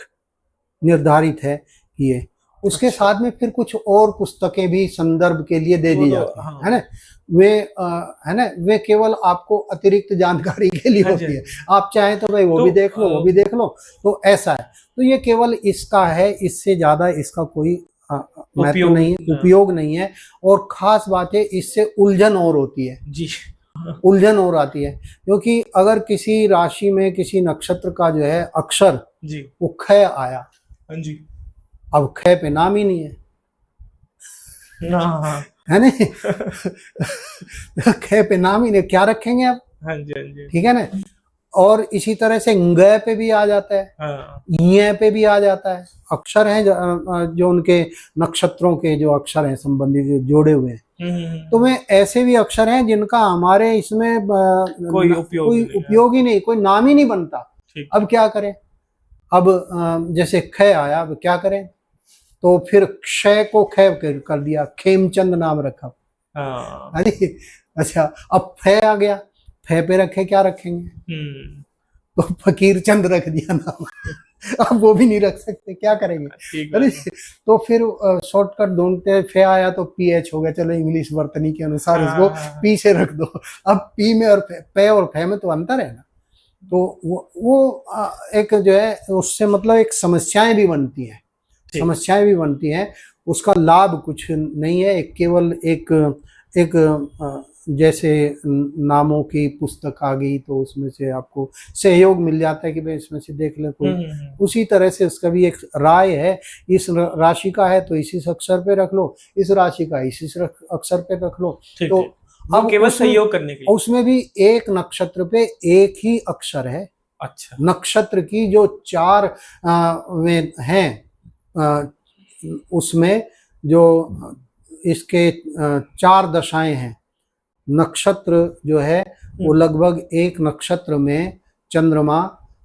निर्धारित है कि ये उसके साथ में फिर कुछ और पुस्तकें भी संदर्भ के लिए दे दी जाती हैं, है ना। वे है ना, वे केवल आपको अतिरिक्त जानकारी के लिए होती है। आप चाहें तो भाई वो भी देख लो, वो भी देख लो, तो ऐसा है। तो ये केवल इसका है, इससे ज्यादा इसका कोई महत्व उपयोग नहीं है, उपयोग नहीं है। और खास बात है, इससे उलझन और होती है जी। उलझन और आती है, क्योंकि अगर किसी राशि में किसी नक्षत्र का जो है अक्षर जी। वो ख आया, हाँ जी। अब ख पे नाम ही नहीं है, हाँ है नहीं ख पे नाम ही नहीं, क्या रखेंगे आप? हाँ जी। हाँ जी। ठीक है ना। और इसी तरह से ng पे भी आ जाता है, हाँ य पे भी आ जाता है। अक्षर हैं जो उनके नक्षत्रों के जो अक्षर हैं संबंधित जो जोड़े हुए हैं, तो वे ऐसे भी अक्षर हैं जिनका हमारे इसमें कोई उपयोग कोई नहीं है। उपयोग ही नहीं, कोई नाम ही नहीं बनता। ठीक। अब क्या करें? अब जैसे ख आया, अब क्या करें? तो फिर क्षय को ख कर दिया, खेमचंद नाम रखा। हाँ। अरे अच्छा, अब फ आ गया, फ पे रखे, क्या रखेंगे? तो फकीर चंद रख दिया नाम अब वो भी नहीं रख सकते, क्या करेंगे? ठीक अरे है। तो फिर शॉर्टकट ढूंढते, फे आया तो पीएच हो गया, चलो इंग्लिश वर्तनी के अनुसार इसको पी से रख दो। अब पी में और पे और फे में तो अंतर है ना, तो वो एक जो है उससे मतलब एक समस्याएं भी बनती हैं, समस्याएं भी बनती हैं। उसका लाभ कुछ नहीं है, केवल एक जैसे नामों की पुस्तक आ गई तो उसमें से आपको सहयोग मिल जाता है कि भाई इसमें से देख ले कोई, उसी तरह से उसका भी एक राय है। इस राशि का है तो इसी अक्षर पे रख लो, इस राशि का इसी अक्षर पे रख लो। तो अब केवल सहयोग करने के लिए उसमें भी एक नक्षत्र पे एक ही अक्षर है। अच्छा। नक्षत्र की जो 4 वे हैं, उसमें जो इसके 4 दशाएं हैं, नक्षत्र जो है वो लगभग एक नक्षत्र में चंद्रमा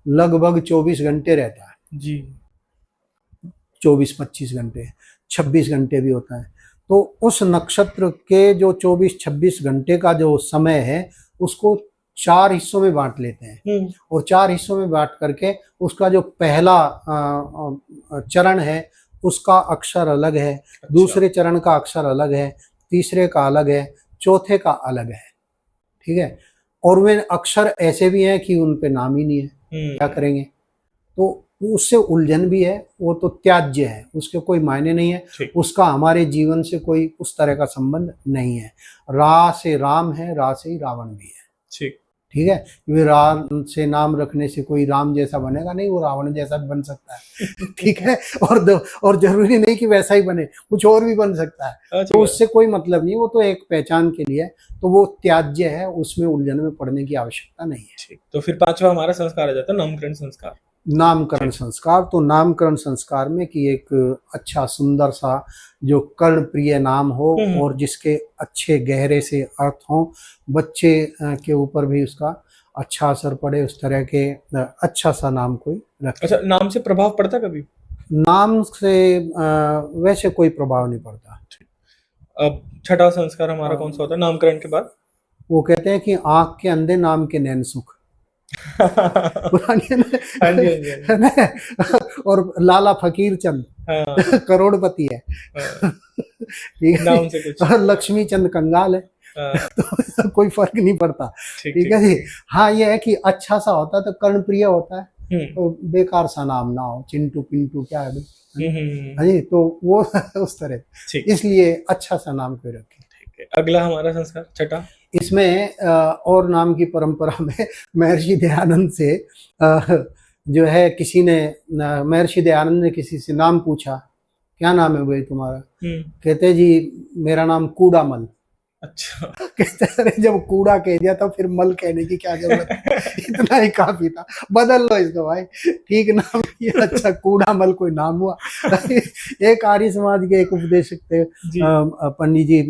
लगभग 24 घंटे रहता है जी। 24-25 घंटे, 26 घंटे भी होता है। तो उस नक्षत्र के जो 24-26 घंटे का जो समय है उसको 4 हिस्सों में बांट लेते हैं, और 4 हिस्सों में बांट करके उसका जो पहला चरण है उसका अक्षर अलग है, दूसरे चरण का अक्षर अलग है, तीसरे का अलग है, चौथे का अलग है। ठीक है। और वे अक्षर ऐसे भी हैं कि उन पे नाम ही नहीं है, क्या करेंगे? तो उससे उलझन भी है, वो तो त्याज्य है, उसके कोई मायने नहीं है, उसका हमारे जीवन से कोई उस तरह का संबंध नहीं है। रा से राम है, रा से ही रावण भी है। ठीक है। वे राम से नाम रखने से कोई राम जैसा बनेगा नहीं, वो रावण जैसा भी बन सकता है। ठीक है। और जरूरी नहीं कि वैसा ही बने, कुछ और भी बन सकता है। तो उससे कोई मतलब नहीं, वो तो एक पहचान के लिए, तो वो त्याज्य है, उसमें उलझन में पड़ने की आवश्यकता नहीं है। तो फिर 5वां हमारा संस्कार आ जाता है, नामकरण संस्कार। नामकरण संस्कार, तो नामकरण संस्कार में कि एक अच्छा सुंदर सा जो कर्ण प्रिय नाम हो और जिसके अच्छे गहरे से अर्थ हो, बच्चे के ऊपर भी उसका अच्छा असर पड़े, उस तरह के अच्छा सा नाम कोई रखे। अच्छा, नाम से प्रभाव पड़ता कभी? नाम से वैसे कोई प्रभाव नहीं पड़ता। अब छठा संस्कार हमारा कौन सा होता है नामकरण के बाद? वो कहते हैं कि आंख के अंधे नाम के नैन सुख। और लाला फकीर चंद करोड़पति है। ठीक है। नाम से कुछ। लक्ष्मी चंद कंगाल है। तो कोई फर्क नहीं पड़ता। ठीक है जी। हाँ, ये है कि अच्छा सा होता है तो कर्णप्रिय होता है, तो बेकार सा नाम ना हो, चिंटू पिंटू क्या है भाई, तो वो उस तरह, इसलिए अच्छा सा नाम कोई रखे। अगला हमारा संस्कार छठा, इसमें और नाम की परंपरा में महर्षि दयानंद से जो है, किसी ने महर्षि दयानंद ने किसी से नाम पूछा, क्या नाम है भाई तुम्हारा? कहते जी मेरा नाम कूड़ामल। अच्छा। कहते अरे जब कूड़ा कह दिया तो फिर मल कहने की क्या जरूरत है, इतना ही काफी था, बदल लो इसको भाई, ठीक नाम ये अच्छा कूड़ामल कोई नाम हुआ। एक आर्य समाज के एक उपदेशक थे, पंडित जी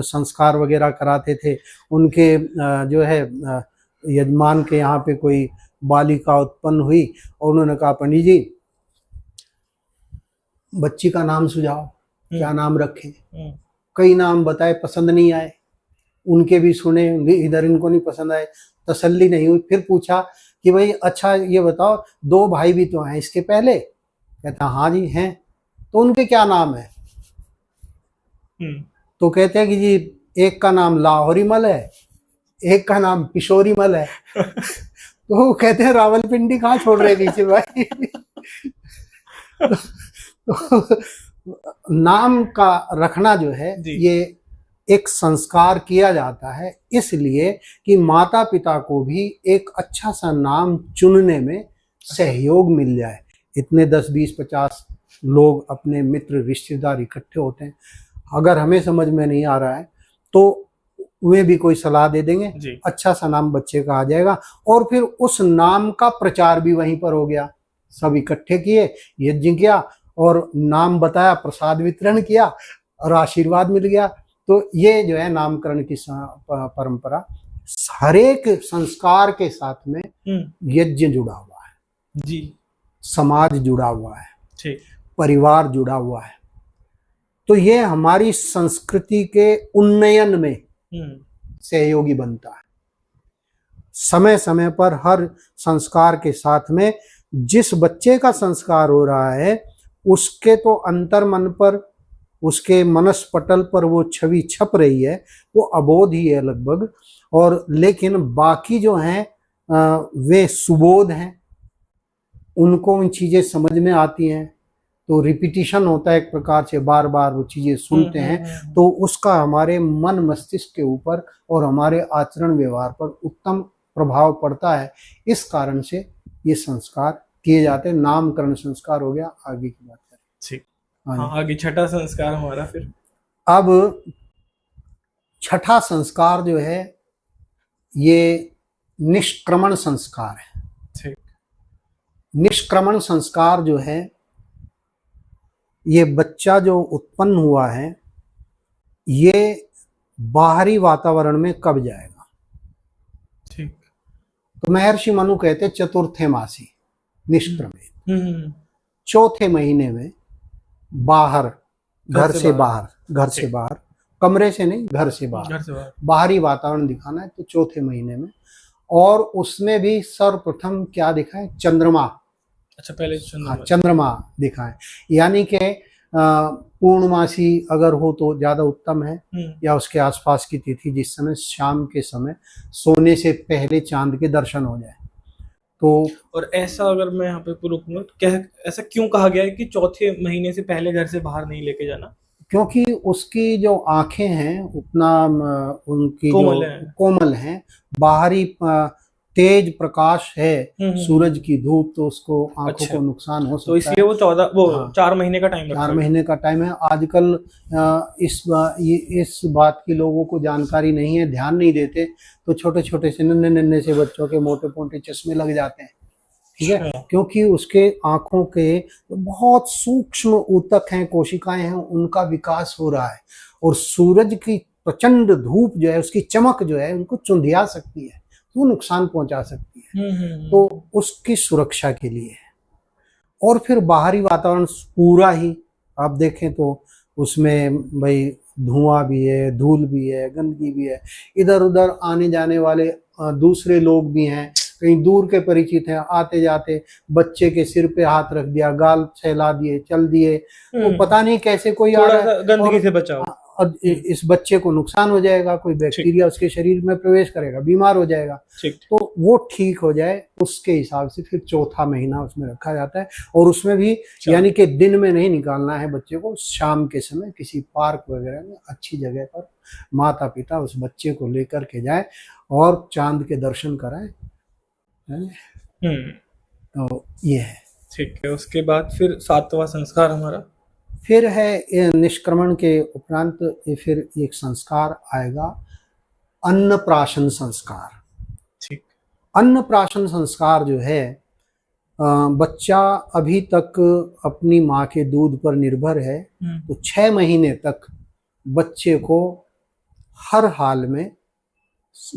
संस्कार वगैरह कराते थे, उनके जो है यजमान के यहाँ पे कोई बालिका उत्पन्न हुई और उन्होंने कहा पंडित जी बच्ची का नाम सुझाओ, क्या नाम रखें? कई नाम बताए, पसंद नहीं आए, उनके भी सुने, इधर इनको नहीं पसंद आए, तसल्ली नहीं हुई। फिर पूछा कि भाई अच्छा ये बताओ 2 भाई भी तो हैं इसके पहले? कहता हाँ जी हैं। तो उनके क्या नाम है? तो कहते हैं कि जी एक का नाम लाहौरी मल है, एक का नाम किशोरी मल है। तो कहते हैं रावलपिंडी कहाँ छोड़ रहे पीछे भाई। तो नाम का रखना जो है जी। ये एक संस्कार किया जाता है, इसलिए कि माता पिता को भी एक अच्छा सा नाम चुनने में सहयोग मिल जाए। इतने 10, 20, 50 लोग अपने मित्र रिश्तेदार इकट्ठे होते हैं, अगर हमें समझ में नहीं आ रहा है तो वे भी कोई सलाह दे देंगे, जी। अच्छा सा नाम बच्चे का आ जाएगा और फिर उस नाम का प्रचार भी वहीं पर हो गया। सब इकट्ठे किए, यज्ञ किया और नाम बताया, प्रसाद वितरण किया और आशीर्वाद मिल गया। तो ये जो है नामकरण की परंपरा, हर एक संस्कार के साथ में यज्ञ जुड़ा हुआ है जी, समाज जुड़ा हुआ है, ठीक, परिवार जुड़ा हुआ है। तो ये हमारी संस्कृति के उन्नयन में सहयोगी बनता है। समय समय पर हर संस्कार के साथ में जिस बच्चे का संस्कार हो रहा है उसके तो अंतर मन पर, उसके मनस्पटल पर वो छवि छप रही है, वो अबोध ही है लगभग, और लेकिन बाकी जो हैं वे सुबोध हैं, उनको उन चीजें समझ में आती हैं। तो रिपीटिशन होता है एक प्रकार से, बार बार वो चीजें सुनते हैं, तो उसका हमारे मन मस्तिष्क के ऊपर और हमारे आचरण व्यवहार पर उत्तम प्रभाव पड़ता है। इस कारण से ये संस्कार किए जाते हैं। नामकरण संस्कार हो गया, आगे की बात करें। ठीक, हाँ, आगे छठा संस्कार हमारा फिर। अब छठा संस्कार जो है ये निष्क्रमण संस्कार है। ठीक, निष्क्रमण संस्कार जो है ये बच्चा जो उत्पन्न हुआ है ये बाहरी वातावरण में कब जाएगा। ठीक, तो महर्षि मनु कहते चतुर्थे मासी निष्क्रमित, चौथे महीने में बाहर, घर से बाहर, कमरे से नहीं, घर से बाहर बाहरी वातावरण दिखाना है। तो चौथे महीने में, और उसमें भी सर्वप्रथम क्या दिखाएं, चंद्रमा। अच्छा, पहले चंद्रमा दिखाएं, यानी कि पूर्णमासी अगर हो तो ज्यादा उत्तम है, या उसके आसपास की तिथि जिस समय शाम के समय सोने से पहले चांद के दर्शन हो जाए। तो और ऐसा अगर मैं यहाँ पे रुकूंगा तो ऐसा क्यों कहा गया है कि चौथे महीने से पहले घर से बाहर नहीं लेके जाना? क्योंकि उसकी जो आंखें हैं उतना उनकी कोमल हैं, बाहरी तेज प्रकाश है सूरज की धूप, तो उसको आंखों को नुकसान हो सकता है। तो इसलिए वो 4 महीने का टाइम, 4 महीने का टाइम है। आजकल इस बात की लोगों को जानकारी नहीं है, ध्यान नहीं देते, तो छोटे छोटे से नन्हे से बच्चों के मोटे मोटे चश्मे लग जाते हैं। ठीक है, क्योंकि उसके आंखों के बहुत सूक्ष्म ऊतक हैं, कोशिकाएं हैं, उनका विकास हो रहा है, और सूरज की प्रचंड धूप जो है, उसकी चमक जो है, उनको चुंधिया सकती है, तो नुकसान पहुंचा सकती है। तो उसकी सुरक्षा के लिए है। और फिर बाहरी वातावरण पूरा ही आप देखें तो उसमें भाई धुआं भी है, धूल भी है, गंदगी भी है, इधर उधर आने जाने वाले दूसरे लोग भी हैं, कहीं दूर के परिचित हैं, आते जाते बच्चे के सिर पे हाथ रख दिया, गाल सहला दिए, चल दिए, तो पता नहीं कैसे कोई आ रहा है, गंदगी से बचाओ, और इस बच्चे को नुकसान हो जाएगा, कोई बैक्टीरिया उसके शरीर में प्रवेश करेगा, बीमार हो जाएगा। तो वो ठीक हो जाए उसके हिसाब से फिर चौथा महीना उसमें रखा जाता है। और उसमें भी यानी कि दिन में नहीं निकालना है बच्चे को, शाम के समय किसी पार्क वगैरह में अच्छी जगह पर माता पिता उस बच्चे को लेकर के जाए और चांद के दर्शन कराए। तो ये है। ठीक है, उसके बाद फिर 7वां संस्कार हमारा फिर है निष्क्रमण के उपरांत फिर एक संस्कार आएगा, अन्नप्राशन संस्कार। ठीक, अन्नप्राशन संस्कार जो है, बच्चा अभी तक अपनी माँ के दूध पर निर्भर है, तो 6 महीने तक बच्चे को हर हाल में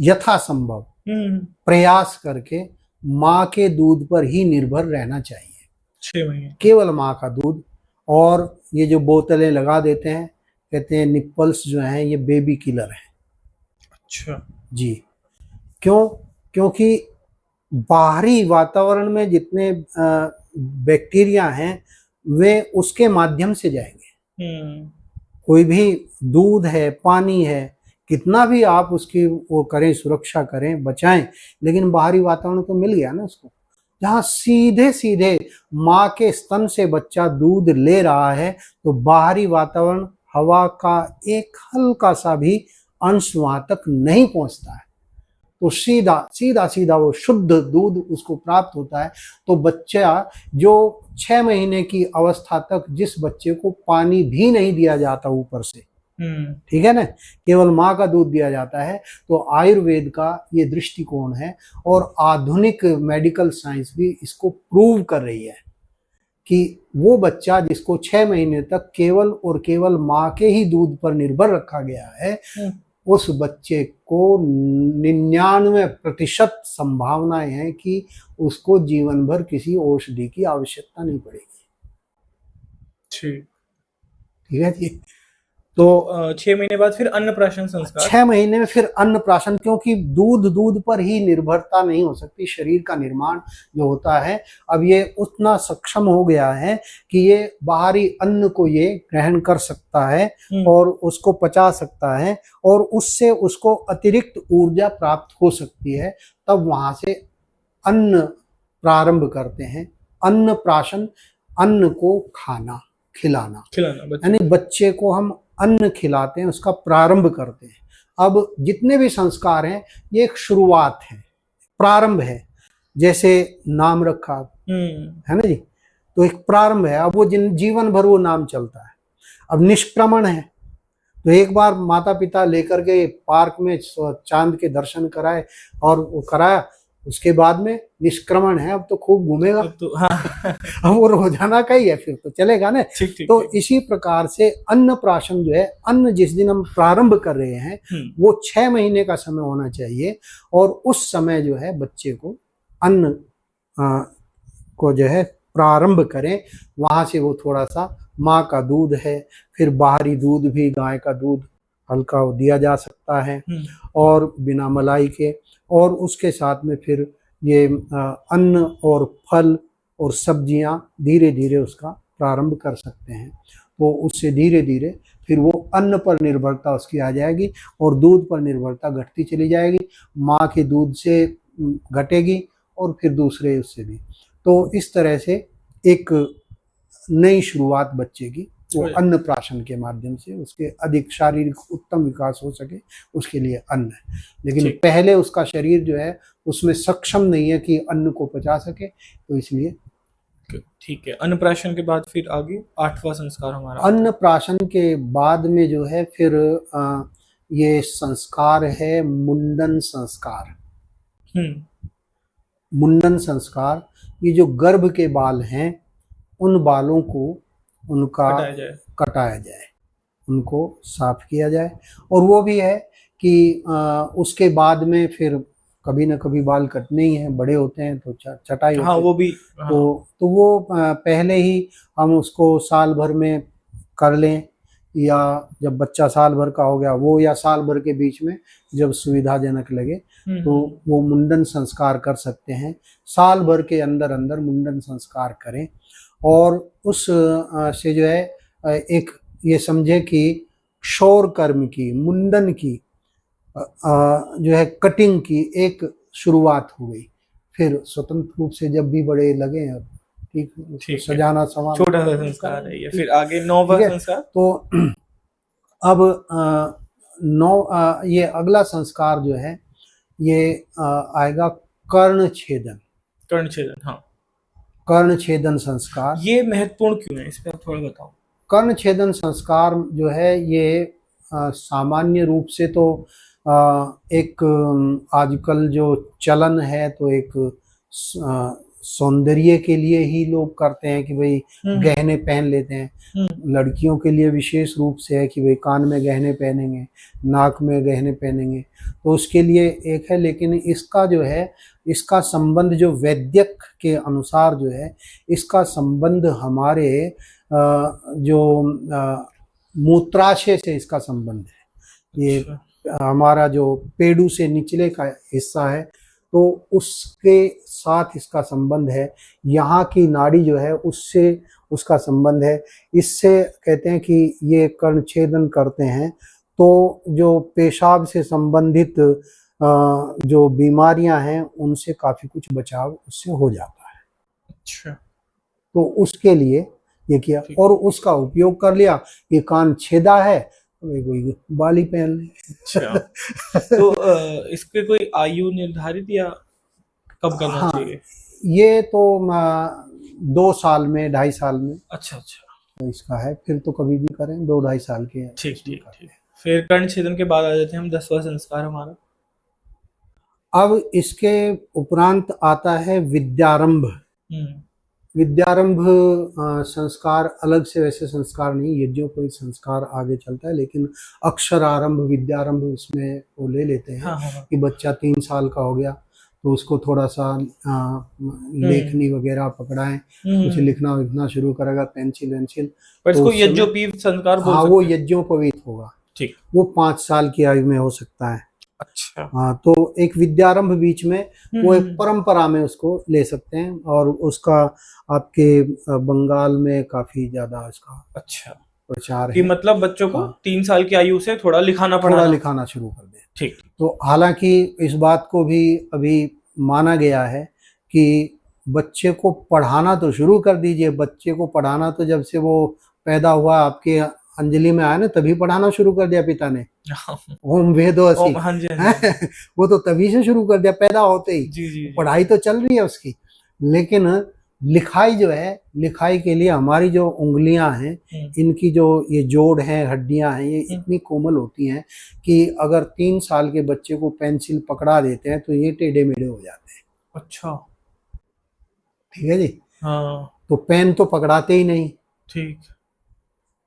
यथासंभव प्रयास करके माँ के दूध पर ही निर्भर रहना चाहिए। 6 महीने केवल माँ का दूध। और ये जो बोतलें लगा देते हैं, कहते हैं निप्पल्स जो हैं ये बेबी किलर है। अच्छा जी, क्यों? क्योंकि बाहरी वातावरण में जितने बैक्टीरिया हैं वे उसके माध्यम से जाएंगे। कोई भी दूध है, पानी है, कितना भी आप उसकी वो करें, सुरक्षा करें, बचाएं, लेकिन बाहरी वातावरण तो मिल गया ना उसको, जहाँ सीधे सीधे माँ के स्तन से बच्चा दूध ले रहा है, तो बाहरी वातावरण, हवा का एक हल्का सा भी अंश वहां तक नहीं पहुंचता है, तो सीधा सीधा सीधा वो शुद्ध दूध उसको प्राप्त होता है। तो बच्चा जो 6 महीने की अवस्था तक, जिस बच्चे को पानी भी नहीं दिया जाता ऊपर से, ठीक है ना, केवल माँ का दूध दिया जाता है, तो आयुर्वेद का ये दृष्टिकोण है और आधुनिक मेडिकल साइंस भी इसको प्रूव कर रही है कि वो बच्चा जिसको 6 महीने तक केवल और केवल माँ के ही दूध पर निर्भर रखा गया है, उस बच्चे को 99% संभावनाएं हैं कि उसको जीवन भर किसी औषधि की आवश्यकता नहीं पड़ेगी। ठीक है जी। तो 6 महीने बाद फिर अन्नप्राशन संस्कार। 6 महीने में फिर अन्नप्राशन, क्योंकि दूध पर ही निर्भरता नहीं हो सकती। शरीर का निर्माण जो होता है, अब ये उतना सक्षम हो गया है कि ये बाहरी अन्न को ये ग्रहण कर सकता है और उसको पचा सकता है और उससे उसको अतिरिक्त ऊर्जा प्राप्त हो सकती है। तब वहां से अन्न प्रारंभ करते हैं। अन्नप्राशन, अन्न को खाना, खिलाना, यानी बच्चे को हम अन्न खिलाते हैं, उसका प्रारंभ करते हैं। अब जितने भी संस्कार हैं, ये एक शुरुआत है, प्रारंभ है। जैसे नाम रखा है ना जी, तो एक प्रारंभ है। अब वो जीवन भर वो नाम चलता है। अब निष्क्रमण है, तो एक बार माता पिता लेकर के पार्क में चांद के दर्शन कराए और वो कराया, उसके बाद में निष्क्रमण है, अब तो खूब घूमेगा। अब वो रोजाना का ही है, फिर तो चलेगा ना। तो इसी प्रकार से अन्नप्राशन जो है, अन्न जिस दिन हम प्रारंभ कर रहे हैं, वो 6 महीने का समय होना चाहिए और उस समय जो है बच्चे को अन्न को जो है प्रारंभ करें। वहां से वो थोड़ा सा माँ का दूध है, फिर बाहरी दूध भी, गाय का दूध हल्का दिया जा सकता है और बिना मलाई के, और उसके साथ में फिर ये अन्न और फल और सब्जियां धीरे धीरे उसका प्रारंभ कर सकते हैं। तो उससे धीरे धीरे फिर वो अन्न पर निर्भरता उसकी आ जाएगी और दूध पर निर्भरता घटती चली जाएगी। माँ के दूध से घटेगी और फिर दूसरे उससे भी। तो इस तरह से एक नई शुरुआत बच्चे की वो अन्नप्राशन के माध्यम से उसके अधिक शारीरिक उत्तम विकास हो सके, उसके लिए अन्न है। लेकिन पहले उसका शरीर जो है उसमें सक्षम नहीं है कि अन्न को पचा सके, तो इसलिए ठीक है। अन्नप्राशन के बाद फिर आगे 8वां संस्कार हमारा। अन्नप्राशन के बाद में जो है फिर ये संस्कार है मुंडन संस्कार। मुंडन संस्कार, ये जो गर्भ के बाल हैं, उन बालों को उनका कटाया जाए, उनको साफ किया जाए। और वो भी है कि उसके बाद में फिर कभी ना कभी बाल कटने ही हैं, बड़े होते हैं तो छटाई होती है। वो भी तो वो पहले ही हम उसको साल भर में कर लें, या जब बच्चा साल भर का हो गया वो, या साल भर के बीच में जब सुविधाजनक लगे तो वो मुंडन संस्कार कर सकते हैं। साल भर के अंदर अंदर मुंडन संस्कार करें और उस से जो है एक ये समझे कि क्षौर कर्म की, मुंडन की जो है कटिंग की एक शुरुआत हो गई। फिर स्वतंत्र रूप से जब भी बड़े लगे, ठीक सजाना संवारना, छोटा सा संस्कार है ये। फिर आगे 9वां संस्कार। तो अब ये अगला संस्कार जो है ये आएगा कर्ण छेदन। कर्ण छेदन, हाँ, कर्ण छेदन संस्कार। ये महत्वपूर्ण क्यों है, इस पर आप थोड़ा बताओ। कर्ण छेदन संस्कार जो है ये सामान्य रूप से तो एक आजकल जो चलन है, तो एक सौंदर्य के लिए ही लोग करते हैं कि भाई गहने पहन लेते हैं। लड़कियों के लिए विशेष रूप से है कि भाई कान में गहने पहनेंगे, नाक में गहने पहनेंगे, तो उसके लिए एक है। लेकिन इसका जो है, इसका संबंध जो वैद्यक के अनुसार जो है, इसका संबंध हमारे जो मूत्राशय से इसका संबंध है। ये हमारा जो पेड़ू से निचले का हिस्सा है, तो उसके साथ इसका संबंध है। यहाँ की नाड़ी जो है उससे उसका संबंध है। इससे कहते हैं कि ये कर्णछेदन करते हैं तो जो पेशाब से संबंधित जो बीमारियां हैं उनसे काफी कुछ बचाव उससे हो जाता है। अच्छा। तो उसके लिए ये किया ठीक। और उसका उपयोग कर लिया। ये कान छेदा है तो कोई बाली पहन ले। अच्छा। तो इसके कोई आयु निर्धारित या कब करना हाँ, चाहिए? ये तो 2 साल में 2.5 साल में अच्छा अच्छा। इसका है, फिर तो कभी भी करें, 2-2.5 साल के ठीक उसमें ठीक करते ठीक। फिर कर्ण छेदन के बाद आ जाते हैं हम 10वां संस्कार हमारा। हैं। अब इसके उपरांत आता है विद्यारंभ। हम्म। विद्यारंभ संस्कार अलग से, वैसे संस्कार नहीं, यज्ञोपवीत संस्कार आगे चलता है, लेकिन अक्षरारंभ विद्यारंभ इसमें वो ले लेते हैं हाँ हाँ हाँ। कि बच्चा 3 साल का हो गया तो उसको थोड़ा सा लेखनी वगैरह पकड़ाएं, उसे लिखना लिखना शुरू करेगा, पेंसिल वेंसिल, पर तो इसको उस समय यज्ञोपवीत संस्कार बोल हाँ सकते वो हैं। यज्ञोपवीत होगा। ठीक। वो 5 साल की आयु में हो सकता है। अच्छा। हाँ, तो एक विद्यारंभ बीच में वो एक हम्म। परंपरा में उसको ले सकते हैं, और उसका आपके बंगाल में काफी ज्यादा इसका अच्छा, प्रचार कि है। मतलब बच्चों को हाँ, 3 साल की आयु से थोड़ा लिखाना थोड़ा पढ़ाना। लिखाना शुरू कर दें। ठीक। तो हालांकि इस बात को भी अभी माना गया है कि बच्चे को पढ़ाना तो शुरू कर दीजिए, बच्चे को पढ़ाना तो जब से वो पैदा हुआ आपके अंजलि में आया ना तभी पढ़ाना शुरू कर दिया पिता ने। ओम वेदो असी हाँ जी हाँ जी। वो तो तभी से शुरू कर दिया, पैदा होते ही। जी जी जी। पढ़ाई तो चल रही है उसकी, लेकिन लिखाई जो है, लिखाई के लिए हमारी जो उंगलियां हैं, इनकी जो ये जोड़ है, हड्डियां हैं, ये इतनी कोमल होती हैं कि अगर 3 साल के बच्चे को पेंसिल पकड़ा देते हैं तो ये टेढ़े मेढ़े हो जाते हैं। अच्छा। ठीक है जी। हाँ। तो पेन तो पकड़ाते ही नहीं, ठीक।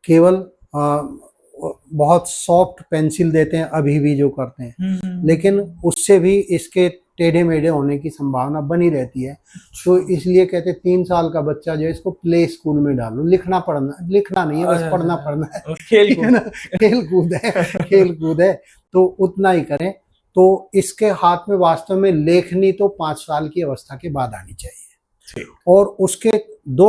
केवल बहुत सॉफ्ट पेंसिल देते हैं अभी भी जो करते हैं, लेकिन उससे भी इसके टेढ़े मेढ़े होने की संभावना बनी रहती है। तो इसलिए कहते हैं 3 साल का बच्चा जो है इसको प्ले स्कूल में डालो। लिखना पढ़ना, लिखना नहीं है, बस पढ़ना पढ़ना है, खेल खेल कूद है, खेल कूद है, तो उतना ही करें। तो इसके हाथ में वास्तव में लेखनी तो 5 साल की अवस्था के बाद आनी चाहिए। और उसके दो,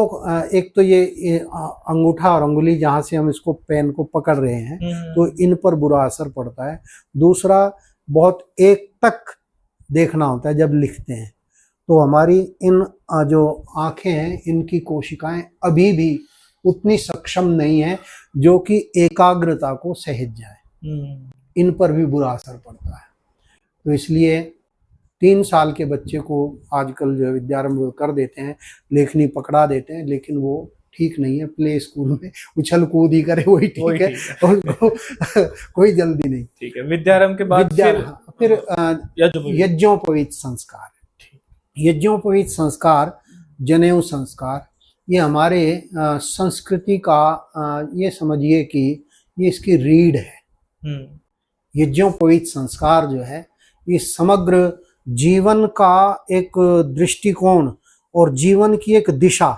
एक तो ये अंगूठा और अंगुली जहाँ से हम इसको पेन को पकड़ रहे हैं तो इन पर बुरा असर पड़ता है। दूसरा, बहुत एक तक देखना होता है जब लिखते हैं, तो हमारी इन जो आंखें हैं, इनकी कोशिकाएं अभी भी उतनी सक्षम नहीं है जो कि एकाग्रता को सहज जाए, इन पर भी बुरा असर पड़ता है। तो इसलिए 3 साल के बच्चे को आजकल जो विद्यारंभ कर देते हैं, लेखनी पकड़ा देते हैं, लेकिन वो ठीक नहीं है। प्ले स्कूल में उछल कूद ही करे वही ठीक है, और कोई जल्दी नहीं। ठीक है। विद्यारंभ के बाद फिर यज्ञोपवीत संस्कार। यज्ञोपवीत संस्कार, जनेऊ संस्कार, ये हमारे संस्कृति का ये समझिए कि ये इसकी रीढ़ है। यज्ञोपवीत संस्कार जो है ये समग्र जीवन का एक दृष्टिकोण और जीवन की एक दिशा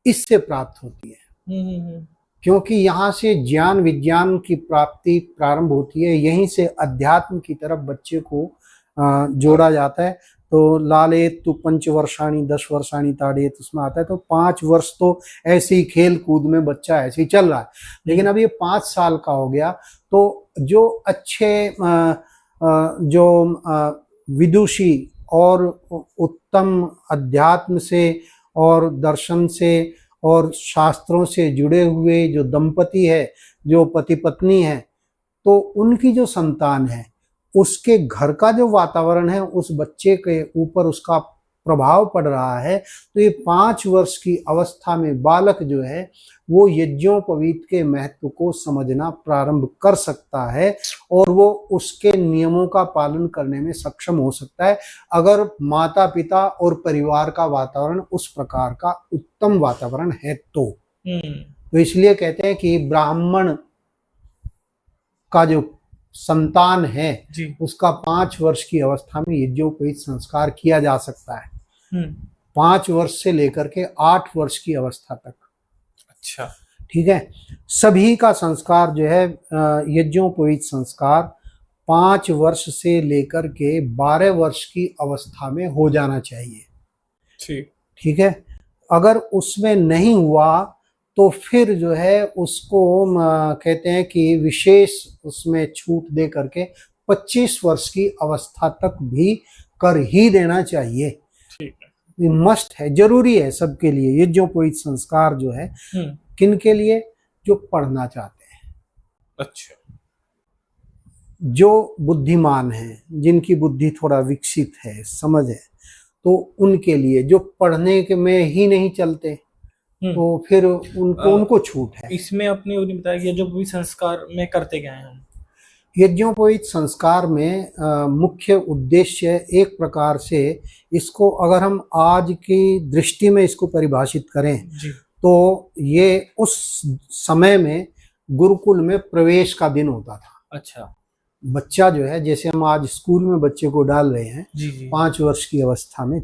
इससे प्राप्त होती है, क्योंकि यहाँ से ज्ञान विज्ञान की प्राप्ति प्रारंभ होती है, यहीं से अध्यात्म की तरफ बच्चे को जोड़ा जाता है। तो लालेत तु 5 वर्षाणी 10 वर्षाणी ताड़ेत, उसमें आता है। तो 5 वर्ष तो ऐसे ही खेल कूद में बच्चा ऐसे ही चल रहा है, लेकिन अब ये 5 साल का हो गया तो जो अच्छे जो विदुषी और उत्तम अध्यात्म से और दर्शन से और शास्त्रों से जुड़े हुए जो दंपति है, जो पति पत्नी है, तो उनकी जो संतान है, उसके घर का जो वातावरण है, उस बच्चे के ऊपर उसका प्रभाव पड़ रहा है। तो ये 5 वर्ष की अवस्था में बालक जो है वो यज्ञोपवीत के महत्व को समझना प्रारंभ कर सकता है और वो उसके नियमों का पालन करने में सक्षम हो सकता है, अगर माता पिता और परिवार का वातावरण उस प्रकार का उत्तम वातावरण है तो। इसलिए कहते हैं कि ब्राह्मण का जो संतान है उसका 5 वर्ष की अवस्था में यज्ञोपवीत संस्कार किया जा सकता है, 5 वर्ष से लेकर के 8 वर्ष की अवस्था तक। अच्छा, ठीक है। सभी का संस्कार जो है यज्ञोपवीत संस्कार 5 वर्ष से लेकर के 12 वर्ष की अवस्था में हो जाना चाहिए। ठीक है। अगर उसमें नहीं हुआ तो फिर जो है उसको कहते हैं कि विशेष उसमें छूट दे करके 25 वर्ष की अवस्था तक भी कर ही देना चाहिए। मस्ट है, जरूरी है सबके लिए। यज्ञोपवीत संस्कार जो है किन के लिए? जो पढ़ना चाहते हैं, अच्छा, जो बुद्धिमान हैं, जिनकी बुद्धि थोड़ा विकसित है, समझ है, तो उनके लिए। जो पढ़ने के में ही नहीं चलते तो फिर उनको छूट है। इसमें आपने वो नहीं बताया कि जो भी संस्कार में करते क्या हैं हम? यज्ञोपवीत संस्कार में मुख्य उद्देश्य एक प्रकार से, इसको अगर हम आज की दृष्टि में इसको परिभाषित करें जी। तो ये उस समय में गुरुकुल में प्रवेश का दिन होता था। अच्छा, बच्चा जो है, जैसे हम आज स्कूल में बच्चे को डाल रहे हैं, जी जी, 5 वर्ष की अवस्था में,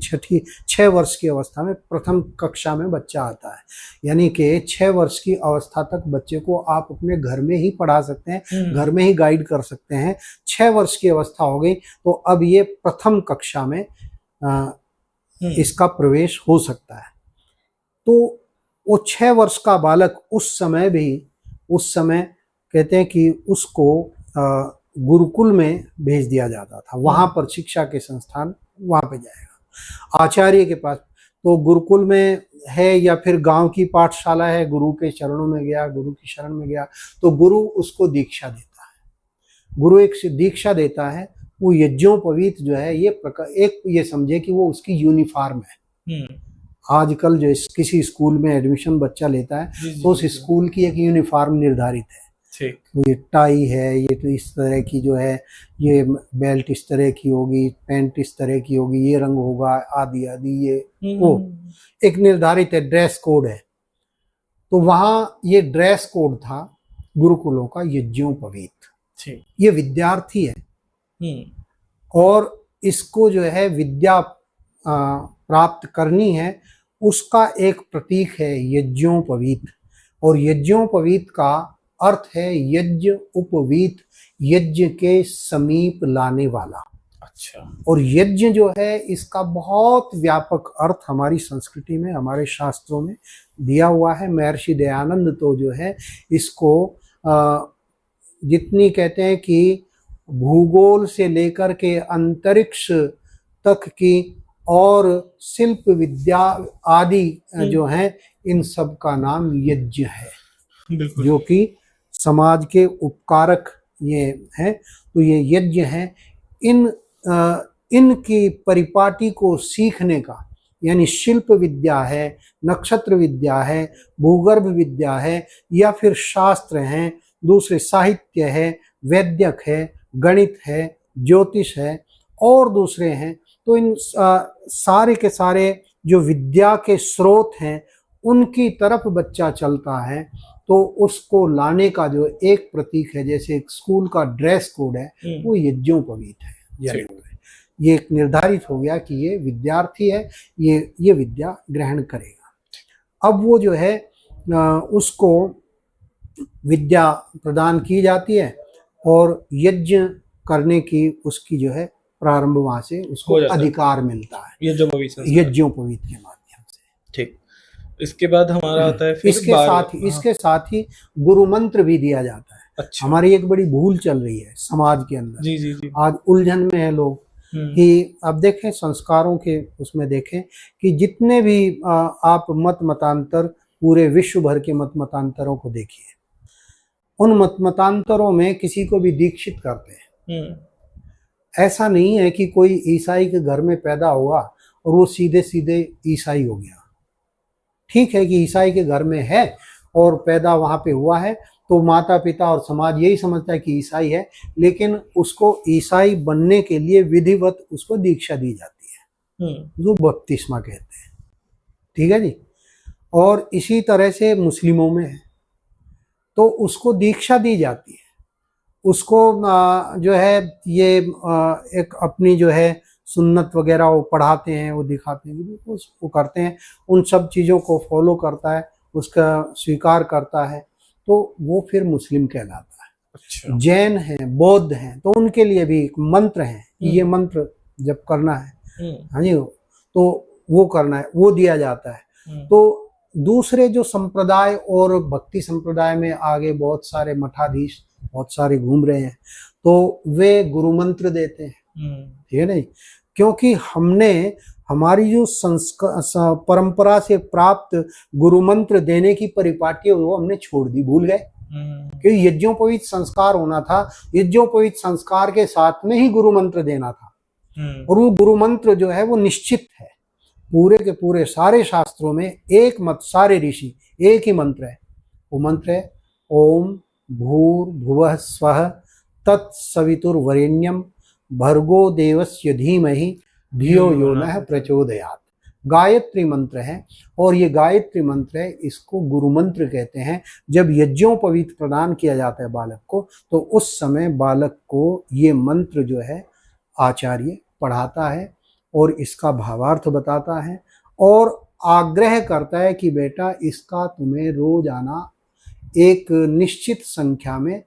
6 वर्ष की अवस्था में प्रथम कक्षा में बच्चा आता है। यानी कि 6 वर्ष की अवस्था तक बच्चे को आप अपने घर में ही पढ़ा सकते हैं, घर में ही गाइड कर सकते हैं। 6 वर्ष की अवस्था हो गई तो अब ये प्रथम कक्षा में इसका प्रवेश हो सकता है। तो वो 6 वर्ष का बालक उस समय कहते हैं कि उसको गुरुकुल में भेज दिया जाता था। वहां पर शिक्षा के संस्थान, वहां पे जाएगा आचार्य के पास। तो गुरुकुल में है या फिर गांव की पाठशाला है, गुरु के चरणों में गया, गुरु की शरण में गया, तो गुरु उसको दीक्षा देता है। गुरु एक दीक्षा देता है। वो यज्ञोपवीत जो है, ये प्रकार, एक ये समझे कि वो उसकी यूनिफॉर्म है। आजकल जो किसी स्कूल में एडमिशन बच्चा लेता है तो उस स्कूल की एक यूनिफॉर्म निर्धारित है। तो ये टाई है, ये तो इस तरह की जो है, ये बेल्ट इस तरह की होगी, पैंट इस तरह की होगी, ये रंग होगा, आदि आदि, ये वो एक निर्धारित है, ड्रेस कोड है। तो वहां ये ड्रेस कोड था गुरुकुलों का, यज्ञोपवीत। ये विद्यार्थी है और इसको जो है विद्या प्राप्त करनी है, उसका एक प्रतीक है यज्ञोपवीत। और यज्ञोपवीत का अर्थ है यज्ञ उपवीत, यज्ञ के समीप लाने वाला। अच्छा। और यज्ञ जो है, इसका बहुत व्यापक अर्थ हमारी संस्कृति में, हमारे शास्त्रों में दिया हुआ है। महर्षि दयानंद तो जो है इसको जितनी कहते हैं कि भूगोल से लेकर के अंतरिक्ष तक की और शिल्प विद्या आदि जो है, इन सब का नाम यज्ञ है, जो कि समाज के उपकारक ये हैं। तो ये यज्ञ है। इनकी परिपाटी को सीखने का, यानी शिल्प विद्या है, नक्षत्र विद्या है, भूगर्भ विद्या है, या फिर शास्त्र हैं, दूसरे साहित्य है, वैद्यक है, गणित है, ज्योतिष है और दूसरे हैं। तो इन सारे के सारे जो विद्या के स्रोत हैं, उनकी तरफ बच्चा चलता है। तो उसको लाने का जो एक प्रतीक है, जैसे एक स्कूल का ड्रेस कोड है, वो यज्ञोपवीत है। ये एक निर्धारित हो गया कि ये विद्यार्थी है, ये विद्या ग्रहण करेगा। अब वो जो है उसको विद्या प्रदान की जाती है और यज्ञ करने की उसकी जो है प्रारंभ वहां से उसको अधिकार मिलता है यज्ञोपवीत के माध्यम से। ठीक। इसके बाद हमारा आता है फिर इसके साथ ही गुरु मंत्र भी दिया जाता है। अच्छा। हमारी एक बड़ी भूल चल रही है समाज के अंदर। जी। आज उलझन में है लोग कि अब देखें संस्कारों के उसमें देखें कि जितने भी आप मतांतर, पूरे विश्व भर के मतांतरों को देखिए, उन मतांतरों में किसी को भी दीक्षित करते हैं। ऐसा नहीं है कि कोई ईसाई के घर में पैदा हुआ और वो सीधे सीधे ईसाई हो गया। ठीक है कि ईसाई के घर में है और पैदा वहां पे हुआ है, तो माता पिता और समाज यही समझता है कि ईसाई है, लेकिन उसको ईसाई बनने के लिए विधिवत उसको दीक्षा दी जाती है, जो बपतिस्मा कहते हैं। ठीक है जी। और इसी तरह से मुस्लिमों में है, तो उसको दीक्षा दी जाती है। उसको जो है ये एक अपनी जो है सुन्नत वगैरह वो पढ़ाते हैं, वो दिखाते हैं, वो करते हैं, उन सब चीज़ों को फॉलो करता है, उसका स्वीकार करता है, तो वो फिर मुस्लिम कहलाता है। अच्छा। जैन हैं, बौद्ध हैं, तो उनके लिए भी एक मंत्र है, ये मंत्र जब करना है, हाँ जी, तो वो करना है, वो दिया जाता है। तो दूसरे जो संप्रदाय और भक्ति संप्रदाय में आगे बहुत सारे मठाधीश बहुत सारे घूम रहे हैं, तो वे गुरु मंत्र देते हैं। ठीक है नहीं, क्योंकि हमारी जो परंपरा से प्राप्त गुरु मंत्र देने की परिपाटी है वो हमने छोड़ दी, भूल गए। क्योंकि यज्ञोपवीत संस्कार होना था, यज्ञोपवीत संस्कार के साथ में ही गुरु मंत्र देना था। और वो गुरु मंत्र जो है वो निश्चित है, पूरे के पूरे सारे शास्त्रों में एक मत, सारे ऋषि एक ही मंत्र है। वो मंत्र है ओम भूर्भुवः स्वः तत्सवितुर्वरेण्यम भर्गो देवस्य धीमहि धियो यो नः प्रचोदयात्। गायत्री मंत्र है, और ये गायत्री मंत्र है, इसको गुरु मंत्र कहते हैं। जब यज्ञोपवीत प्रदान किया जाता है बालक को, तो उस समय बालक को ये मंत्र जो है आचार्य पढ़ाता है और इसका भावार्थ बताता है और आग्रह करता है कि बेटा इसका तुम्हें रोजाना एक निश्चित संख्या में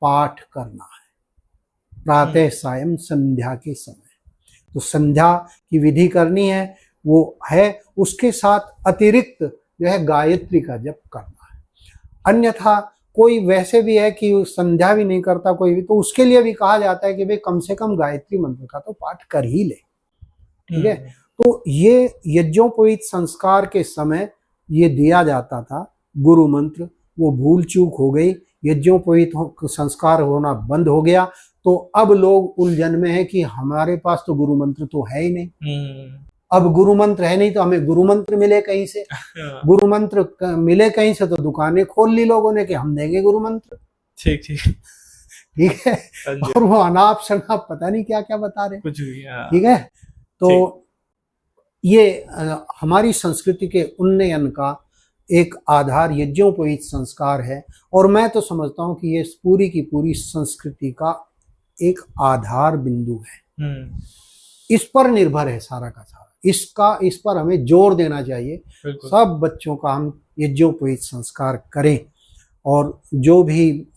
पाठ करना है, प्रातः सायं संध्या के समय। तो संध्या की विधि करनी है, वो है, उसके साथ अतिरिक्त जो है गायत्री का जप करना है। अन्यथा कोई वैसे भी है कि संध्या भी नहीं करता कोई भी, तो उसके लिए भी कहा जाता है कि भाई कम से कम गायत्री मंत्र का तो पाठ कर ही ले। ठीक है, तो ये यज्ञोपवीत संस्कार के समय ये दिया जाता था गुरु मंत्र, वो भूल चूक हो गई, यज्ञोपवीत संस्कार होना बंद हो गया। तो अब लोग उलझन में है कि हमारे पास तो गुरु मंत्र तो है ही नहीं। अब गुरु मंत्र है नहीं तो हमें गुरु मंत्र मिले कहीं से, गुरु मंत्र मिले कहीं से तो दुकानें खोल ली लोगों ने कि हम देंगे गुरु मंत्र। ठीक ठीक ठीक है, और वो अनाप शनाप पता नहीं क्या क्या बता रहे कुछ भी। ठीक है, तो ये हमारी संस्कृति के उन्नयन का एक आधार यज्ञोपवीत संस्कार है, और मैं तो समझता हूँ कि ये पूरी की पूरी संस्कृति का एक आधार बिंदु है। इस पर निर्भर है सारा का सारा, इस पर हमें जोर देना चाहिए। सब बच्चों का हम यज्ञोपवीत संस्कार करें, और जो भी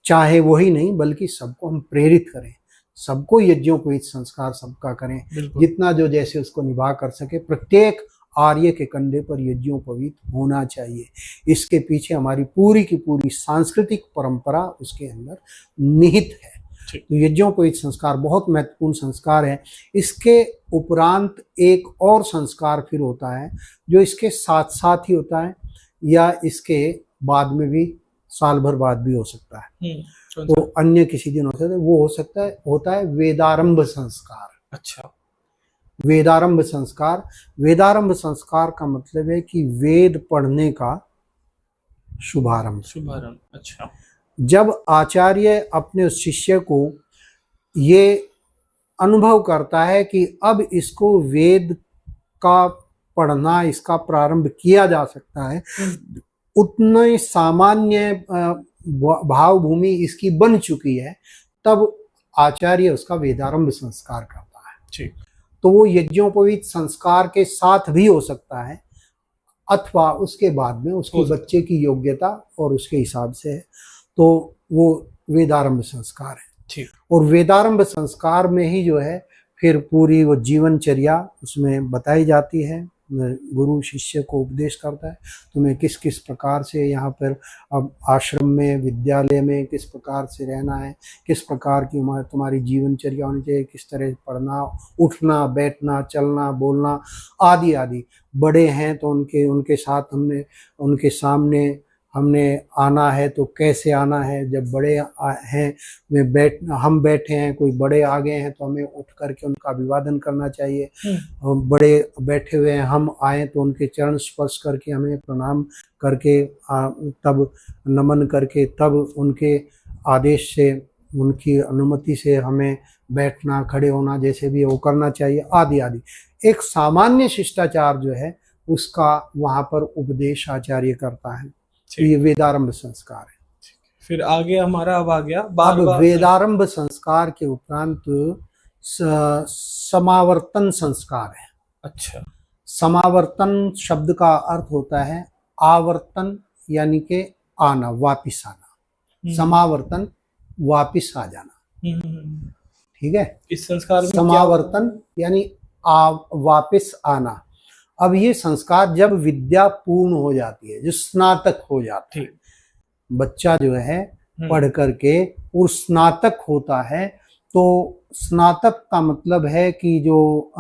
चाहे वही नहीं बल्कि सबको हम प्रेरित करें, सबको यज्ञोपवीत संस्कार सबका करें, जितना जो जैसे उसको निभा कर सके। प्रत्येक आर्य के कंधे पर यज्ञोपवीत होना चाहिए। इसके पीछे हमारी पूरी की पूरी सांस्कृतिक परंपरा उसके अंदर निहित है। तो यज्ञोपवीत संस्कार बहुत महत्वपूर्ण संस्कार है। इसके उपरांत एक और संस्कार फिर होता है जो इसके साथ साथ ही होता है, या इसके बाद में भी साल भर बाद भी हो सकता है। तो अन्य किसी दिन हो सकता है, वो हो सकता है, होता है वेदारंभ संस्कार। अच्छा, वेदारंभ संस्कार। वेदारंभ संस्कार का मतलब है कि वेद पढ़ने का शुभारंभ। अच्छा, जब आचार्य अपने शिष्य को ये अनुभव करता है कि अब इसको वेद का पढ़ना, इसका प्रारंभ किया जा सकता है, उतना ही सामान्य भाव भूमि इसकी बन चुकी है, तब आचार्य उसका वेदारंभ संस्कार करता है। ठीक, तो वो यज्ञोपवीत संस्कार के साथ भी हो सकता है, अथवा उसके बाद में उसके बच्चे की योग्यता और उसके हिसाब से है, तो वो वेदारंभ संस्कार है। ठीक, और वेदारंभ संस्कार में ही जो है फिर पूरी वो जीवनचर्या उसमें बताई जाती है। गुरु शिष्य को उपदेश करता है, तुम्हें किस किस प्रकार से यहाँ पर अब आश्रम में, विद्यालय में किस प्रकार से रहना है, किस प्रकार की तुम्हारी जीवनचर्या होनी चाहिए, किस तरह पढ़ना, उठना, बैठना, चलना, बोलना आदि आदि। बड़े हैं तो उनके साथ उनके सामने हमने आना है तो कैसे आना है। जब बड़े हैं हम बैठे हैं, कोई बड़े आ गए हैं तो हमें उठ करके उनका अभिवादन करना चाहिए। बड़े बैठे हुए हैं, हम आए तो उनके चरण स्पर्श करके हमें प्रणाम करके तब नमन करके तब उनके आदेश से, उनकी अनुमति से हमें बैठना, खड़े होना, जैसे भी वो करना चाहिए आदि आदि। एक सामान्य शिष्टाचार जो है उसका वहाँ पर उपदेश आचार्य करता है। ये वेदारंभ संस्कार है। फिर आगे हमारा अब आ गया अब वेदारंभ संस्कार के उपरांत समावर्तन संस्कार है। अच्छा, समावर्तन शब्द का अर्थ होता है आवर्तन, यानी के आना, वापिस आना। समावर्तन वापिस आ जाना। ठीक है, इस संस्कार में समावर्तन यानी वापिस आना। अब ये संस्कार जब विद्या पूर्ण हो जाती है, जो स्नातक हो जाता है, बच्चा जो है पढ़ करके और स्नातक होता है, तो स्नातक का मतलब है कि जो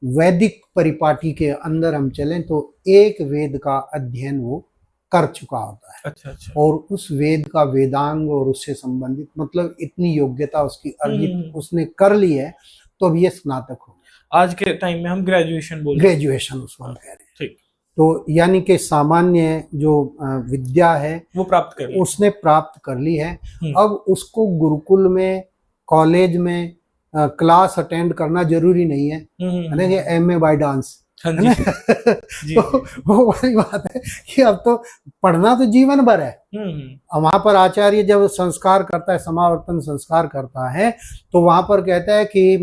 वैदिक परिपाटी के अंदर हम चलें तो एक वेद का अध्ययन वो कर चुका होता है। अच्छा अच्छा। और उस वेद का वेदांग और उससे संबंधित मतलब इतनी योग्यता उसकी अर्जित उसने कर ली है, तो अब ये स्नातक हो गया। आज के टाइम में हम ग्रेजुएशन बोलते हैं। ग्रेजुएशन उसको हम कह रहे हैं। ठीक। तो यानी कि सामान्य जो विद्या है वो प्राप्त कर ली, उसने प्राप्त कर ली है। अब उसको गुरुकुल में, कॉलेज में क्लास अटेंड करना जरूरी नहीं है, है ना, एमए बाय डांस, हाँ है ना। तो वो वाली बात है कि अब तो पढ़ना तो जीवन भर है। वहां पर आचार्य जब संस्कार करता है, समावर्तन संस्कार करता है, तो वहां पर कहता है कि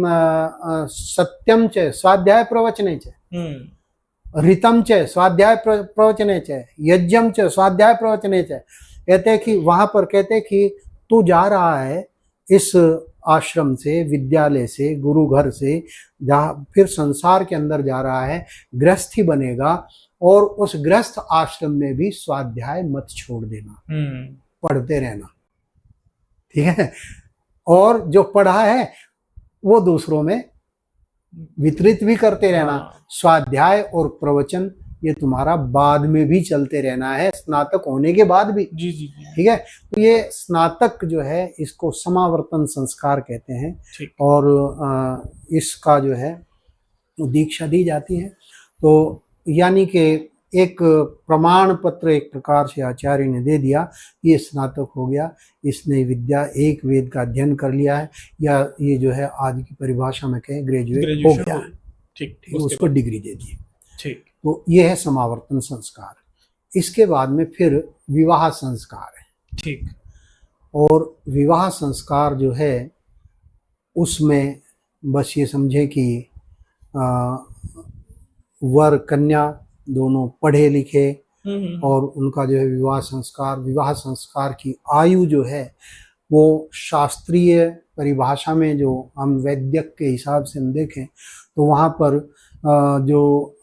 सत्यम च स्वाध्याय प्रवचने च, ऋतम च स्वाध्याय प्रवचने च, यज्ञम च स्वाध्याय प्रवचने च। कहते हैं कि वहां पर कहते हैं कि तू जा रहा है इस आश्रम से, विद्यालय से, गुरु घर से, जहाँ फिर संसार के अंदर जा रहा है, गृहस्थी बनेगा, और उस गृहस्थ आश्रम में भी स्वाध्याय मत छोड़ देना, पढ़ते रहना, ठीक है। और जो पढ़ा है वो दूसरों में वितरित भी करते रहना। स्वाध्याय और प्रवचन ये तुम्हारा बाद में भी चलते रहना है, स्नातक होने के बाद भी। जी जी, ठीक है। तो ये स्नातक जो है इसको समावर्तन संस्कार कहते हैं, और इसका जो है दीक्षा दी जाती है। तो यानी कि एक प्रमाण पत्र एक प्रकार से आचार्य ने दे दिया, ये स्नातक हो गया, इसने विद्या एक वेद का अध्ययन कर लिया है, या ये जो है आज की परिभाषा में कहें ग्रेजुएट हो गया। ठीक, उसको डिग्री दे दी। ठीक। तो ये है समावर्तन संस्कार। इसके बाद में फिर विवाह संस्कार है। ठीक। और विवाह संस्कार जो है उसमें बस ये समझे कि वर कन्या दोनों पढ़े लिखे, और उनका जो है विवाह संस्कार की आयु जो है वो शास्त्रीय परिभाषा में, जो हम वैद्यक के हिसाब से हम देखें तो वहाँ पर जो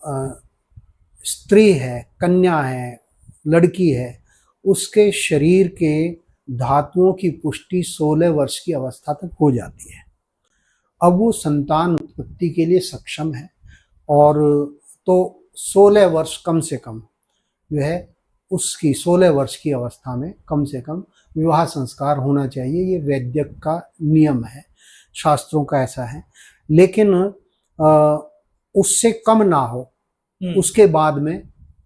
स्त्री है, कन्या है, लड़की है, उसके शरीर के धातुओं की पुष्टि 16 वर्ष की अवस्था तक हो जाती है। अब वो संतान उत्पत्ति के लिए सक्षम है, और तो 16 वर्ष कम से कम जो है उसकी 16 वर्ष की अवस्था में कम से कम विवाह संस्कार होना चाहिए। ये वैद्यक का नियम है, शास्त्रों का ऐसा है। लेकिन उससे कम ना हो, उसके बाद में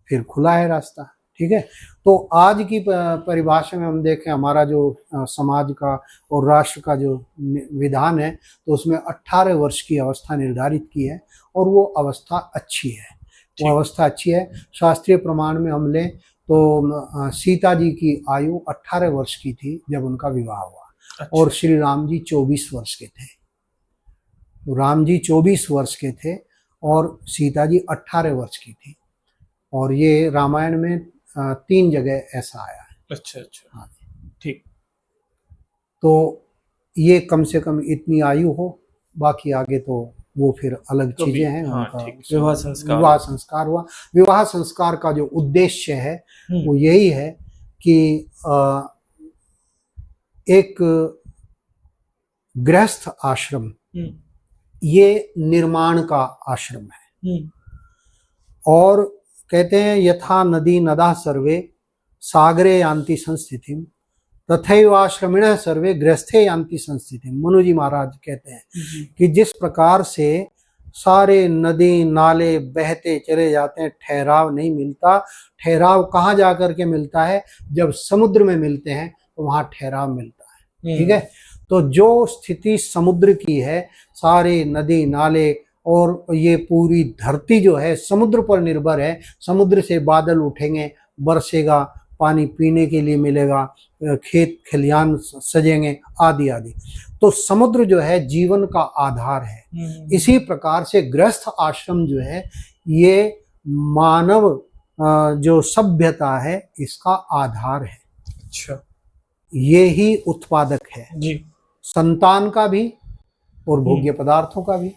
फिर खुला है रास्ता। ठीक है। तो आज की परिभाषा में हम देखें, हमारा जो समाज का और राष्ट्र का जो विधान है, तो उसमें 18 वर्ष की अवस्था निर्धारित की है, और वो अवस्था अच्छी है। वो अवस्था अच्छी है। शास्त्रीय प्रमाण में हम लें तो सीता जी की आयु 18 वर्ष की थी जब उनका विवाह हुआ। अच्छा। और श्री राम जी 24 वर्ष के थे। राम जी 24 वर्ष के थे और सीता जी 18 वर्ष की थी। और ये रामायण में 3 जगह ऐसा आया है। अच्छा अच्छा, हाँ ठीक। तो ये कम से कम इतनी आयु हो, बाकी आगे तो वो फिर अलग चीजें हैं। हाँ, उनका विवाह संस्कार हुआ। विवाह संस्कार का जो उद्देश्य है वो यही है कि एक गृहस्थ आश्रम ये निर्माण का आश्रम है। और कहते हैं यथा नदी नदा सर्वे सागरे यान्ति संस्थितिम तथैव आश्रमिणः सर्वे गृहस्थे यान्ति संस्थितिम। मनु जी महाराज कहते हैं कि जिस प्रकार से सारे नदी नाले बहते चले जाते हैं, ठहराव नहीं मिलता। ठहराव कहाँ जाकर के मिलता है? जब समुद्र में मिलते हैं तो वहां ठहराव मिलता है। ठीक है। तो जो स्थिति समुद्र की है, सारे नदी नाले और ये पूरी धरती जो है समुद्र पर निर्भर है। समुद्र से बादल उठेंगे, बरसेगा, पानी पीने के लिए मिलेगा, खेत खलियान सजेंगे, आदि आदि। तो समुद्र जो है जीवन का आधार है। इसी प्रकार से गृहस्थ आश्रम जो है ये मानव जो सभ्यता है इसका आधार है। अच्छा। ये ही उत्पादक है जी, संतान का भी और भोग्य पदार्थों का भी।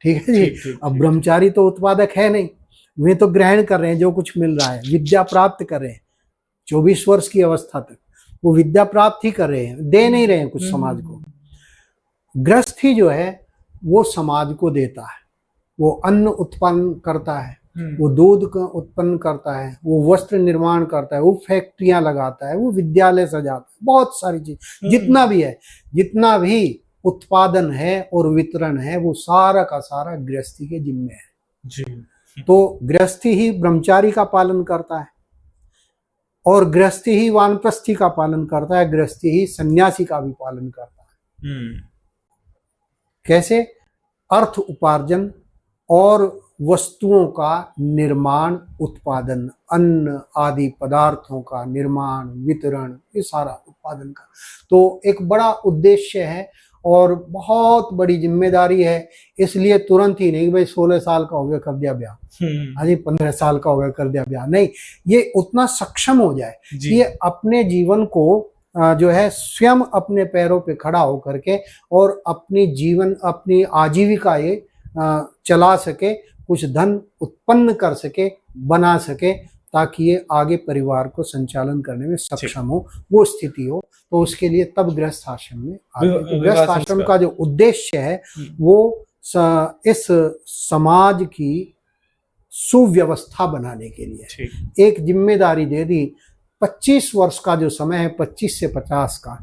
ठीक है जी। अब ब्रह्मचारी तो उत्पादक है नहीं, वे तो ग्रहण कर रहे हैं जो कुछ मिल रहा है, विद्या प्राप्त कर रहे हैं। 24 वर्ष की अवस्था तक वो विद्या प्राप्त ही कर रहे हैं, दे नहीं रहे हैं कुछ समाज को। गृहस्थ ही जो है वो समाज को देता है, वो अन्न उत्पन्न करता है, वो दूध उत्पन्न करता है, वो वस्त्र निर्माण करता है, वो फैक्ट्रियां लगाता है, वो विद्यालय सजाता है, बहुत सारी चीज जितना भी है, जितना भी उत्पादन है और वितरण है, वो सारा का सारा गृहस्थी के जिम्मे है जी। तो गृहस्थी ही ब्रह्मचारी का पालन करता है, और गृहस्थी ही वानप्रस्थी का पालन करता है, गृहस्थी ही सन्यासी का भी पालन करता है। कैसे? अर्थ उपार्जन और वस्तुओं का निर्माण, उत्पादन, अन्न आदि पदार्थों का निर्माण, वितरण, ये सारा उत्पादन का तो एक बड़ा उद्देश्य है और बहुत बड़ी जिम्मेदारी है। इसलिए तुरंत ही नहीं भाई 16 साल का हो गया कर दिया ब्याह, हाँ जी 15 साल का हो गया कर दिया ब्याह, नहीं, ये उतना सक्षम हो जाए, ये अपने जीवन को जो है स्वयं अपने पैरों पे खड़ा होकर के और अपनी आजीविका ये चला सके, कुछ धन उत्पन्न कर सके, बना सके, ताकि ये आगे परिवार को संचालन करने में सक्षम हो, वो स्थिति हो। तो उसके लिए तब गृहस्थ आश्रम में तो गृहस्थ आश्रम का जो उद्देश्य है वो इस समाज की सुव्यवस्था बनाने के लिए एक जिम्मेदारी दे दी। 25 वर्ष का जो समय है, 25 से 50 का,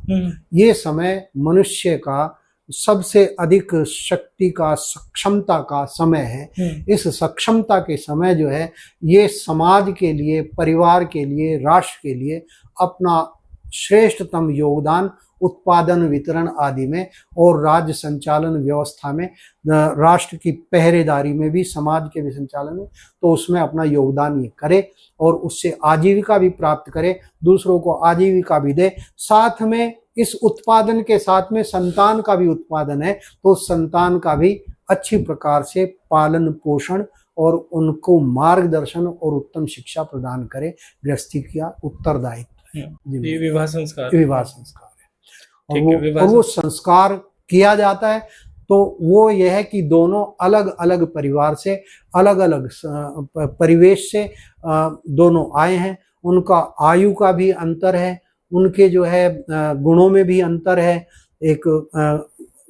ये समय मनुष्य का सबसे अधिक शक्ति का, सक्षमता का समय है। इस सक्षमता के समय जो है ये समाज के लिए, परिवार के लिए, राष्ट्र के लिए अपना श्रेष्ठतम योगदान उत्पादन, वितरण आदि में और राज्य संचालन व्यवस्था में, राष्ट्र की पहरेदारी में भी, समाज के भी संचालन में, तो उसमें अपना योगदान ये करे और उससे आजीविका भी प्राप्त करे, दूसरों को आजीविका भी दे। साथ में इस उत्पादन के साथ में संतान का भी उत्पादन है, तो संतान का भी अच्छी प्रकार से पालन पोषण और उनको मार्गदर्शन और उत्तम शिक्षा प्रदान करे। गृहस्थी का उत्तरदायित्व है। ये विवाह संस्कार है और वो संस्कार किया जाता है तो वो यह है कि दोनों अलग अलग परिवार से, अलग अलग परिवेश से दोनों आए हैं, उनका आयु का भी अंतर है, उनके जो है गुणों में भी अंतर है, एक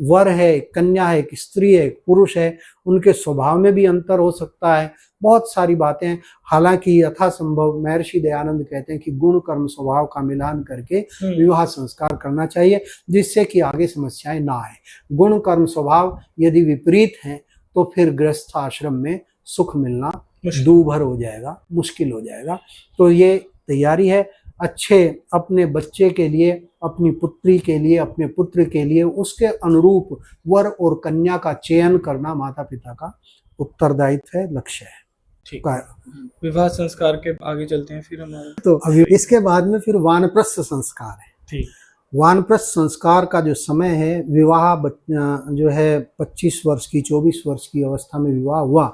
वर है, एक कन्या है, एक स्त्री है, एक पुरुष है, उनके स्वभाव में भी अंतर हो सकता है, बहुत सारी बातें। हालांकि यथासंभव महर्षि दयानंद कहते हैं कि गुण कर्म स्वभाव का मिलान करके विवाह संस्कार करना चाहिए, जिससे कि आगे समस्याएं ना आए। गुण कर्म स्वभाव यदि विपरीत हैं तो फिर गृहस्थ आश्रम में सुख मिलना दूभर हो जाएगा, मुश्किल हो जाएगा। तो ये तैयारी है अच्छे अपने बच्चे के लिए, अपनी पुत्री के लिए, अपने पुत्र के लिए उसके अनुरूप वर और कन्या का चयन करना माता पिता का उत्तरदायित्व है, लक्ष्य है। ठीक है, विवाह संस्कार के आगे चलते हैं फिर हमारे। तो अभी इसके बाद में फिर वानप्रस्थ संस्कार है। ठीक, वानप्रस्थ संस्कार का जो समय है, विवाह जो है 25 वर्ष की, 24 वर्ष की अवस्था में विवाह हुआ,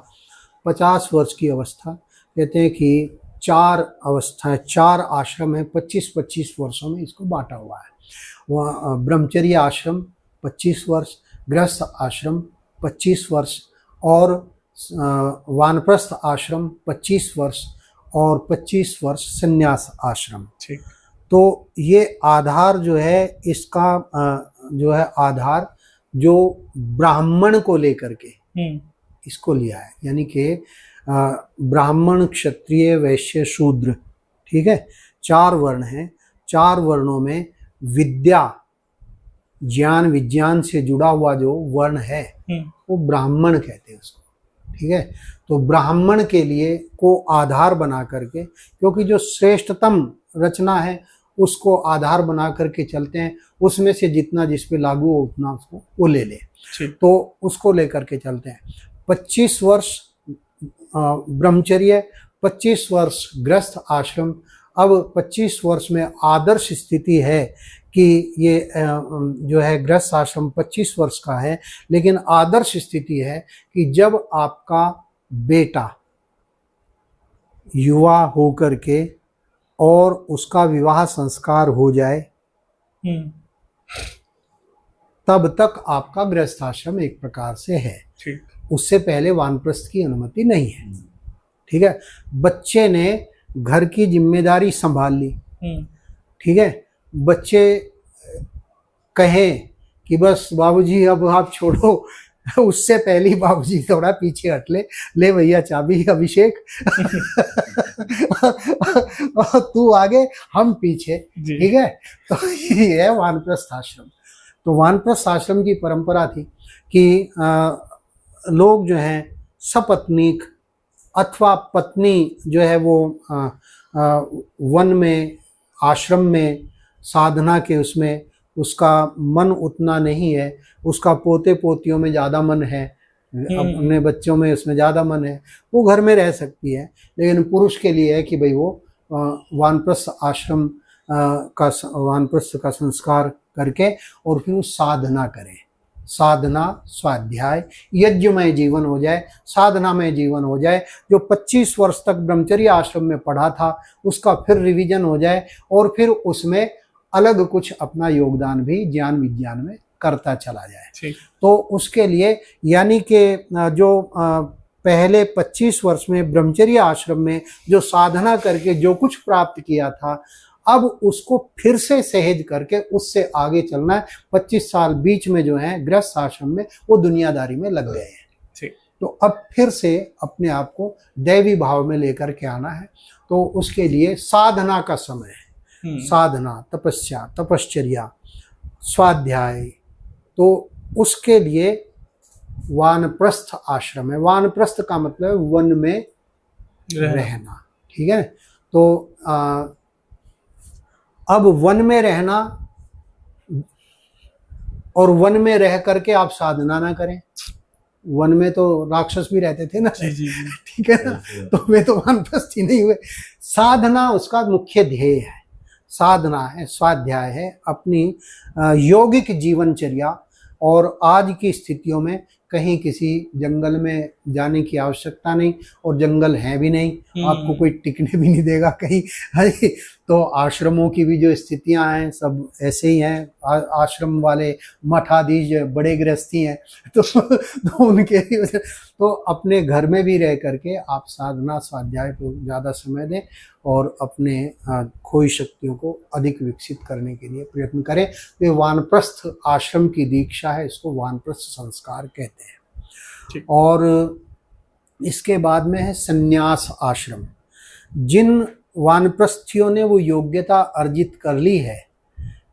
50 वर्ष की अवस्था, कहते हैं कि 4 अवस्थाएं, 4 आश्रम है, 25-25 वर्षों में इसको बांटा हुआ है। वह ब्रह्मचर्य आश्रम 25 वर्ष, गृहस्थ आश्रम 25 वर्ष और वानप्रस्थ आश्रम 25 वर्ष और 25 वर्ष संन्यास आश्रम। ठीक, तो ये आधार जो है, इसका जो है आधार जो ब्राह्मण को लेकर के इसको लिया है, यानी कि ब्राह्मण, क्षत्रिय, वैश्य, शूद्र, ठीक है, 4 वर्ण हैं। 4 वर्णों में विद्या, ज्ञान, विज्ञान से जुड़ा हुआ जो वर्ण है वो ब्राह्मण कहते हैं उसको, ठीक है। तो ब्राह्मण के लिए को आधार बना करके, क्योंकि जो श्रेष्ठतम रचना है उसको आधार बना करके चलते हैं, उसमें से जितना जिस पे लागू हो उतना उसको वो ले ले, तो उसको लेकर के चलते हैं। 25 वर्ष ब्रह्मचर्य, 25 वर्ष गृहस्थ आश्रम। अब 25 वर्ष में आदर्श स्थिति है कि ये जो है गृहस्थ आश्रम 25 वर्ष का है, लेकिन आदर्श स्थिति है कि जब आपका बेटा युवा होकर के और उसका विवाह संस्कार हो जाए तब तक आपका गृहस्थ आश्रम एक प्रकार से है। ठीक, उससे पहले वानप्रस्थ की अनुमति नहीं है, ठीक है। बच्चे ने घर की जिम्मेदारी संभाल ली, ठीक है। बच्चे कहें कि बस बाबूजी अब आप छोड़ो, उससे पहले ही बाबूजी थोड़ा पीछे हट ले भैया चाबी अभिषेक तू आगे हम पीछे, ठीक है। तो ये है वानप्रस्थ आश्रम। तो वानप्रस्थ आश्रम की परंपरा थी कि लोग जो हैं सपत्नीक अथवा पत्नी जो है वो वन में आश्रम में साधना के उसमें उसका मन उतना नहीं है, उसका पोते पोतियों में ज़्यादा मन है, अपने बच्चों में उसमें ज़्यादा मन है, वो घर में रह सकती है। लेकिन पुरुष के लिए है कि भाई वो वानप्रस्थ आश्रम वानप्रस्थ का संस्कार करके और फिर वो साधना करें। साधना स्वाध्याय यज्ञमय जीवन हो जाए, साधनामय जीवन हो जाए। जो 25 वर्ष तक ब्रह्मचर्य आश्रम में पढ़ा था उसका फिर रिवीजन हो जाए और फिर उसमें अलग कुछ अपना योगदान भी ज्ञान विज्ञान में करता चला जाए। तो उसके लिए यानी कि जो पहले 25 वर्ष में ब्रह्मचर्य आश्रम में जो साधना करके जो कुछ प्राप्त किया था, अब उसको फिर से सहेज करके उससे आगे चलना है। 25 साल बीच में जो है गृहस्थ आश्रम में वो दुनियादारी में लग गए हैं, तो अब फिर से अपने आप को दैवी भाव में लेकर के आना है। तो उसके लिए साधना का समय है, साधना, तपस्या, तपश्चर्या, स्वाध्याय। तो उसके लिए वानप्रस्थ आश्रम है। वानप्रस्थ का मतलब वन में रहना, ठीक है। तो अब वन में रहना और वन में रह करके आप साधना ना करें। वन में तो राक्षस भी रहते थे ना, ठीक है ना, तो वे तो वानप्रस्थ ही नहीं हुए। साधना उसका मुख्य ध्येय है, साधना है, स्वाध्याय है, अपनी यौगिक जीवनचर्या। और आज की स्थितियों में कहीं किसी जंगल में जाने की आवश्यकता नहीं, और जंगल है भी नहीं, आपको कोई टिकने भी नहीं देगा कहीं, है। तो आश्रमों की भी जो स्थितियां हैं सब ऐसे ही हैं। आश्रम वाले मठाधीश बड़े गृहस्थी हैं, तो उनके तो अपने घर में भी रह करके आप साधना स्वाध्याय को ज़्यादा समय दें और अपने खोई शक्तियों को अधिक विकसित करने के लिए प्रयत्न करें। ये वानप्रस्थ आश्रम की दीक्षा है, इसको वानप्रस्थ संस्कार कहते हैं। और इसके बाद में है संन्यास आश्रम। जिन वानप्रस्थियों ने वो योग्यता अर्जित कर ली है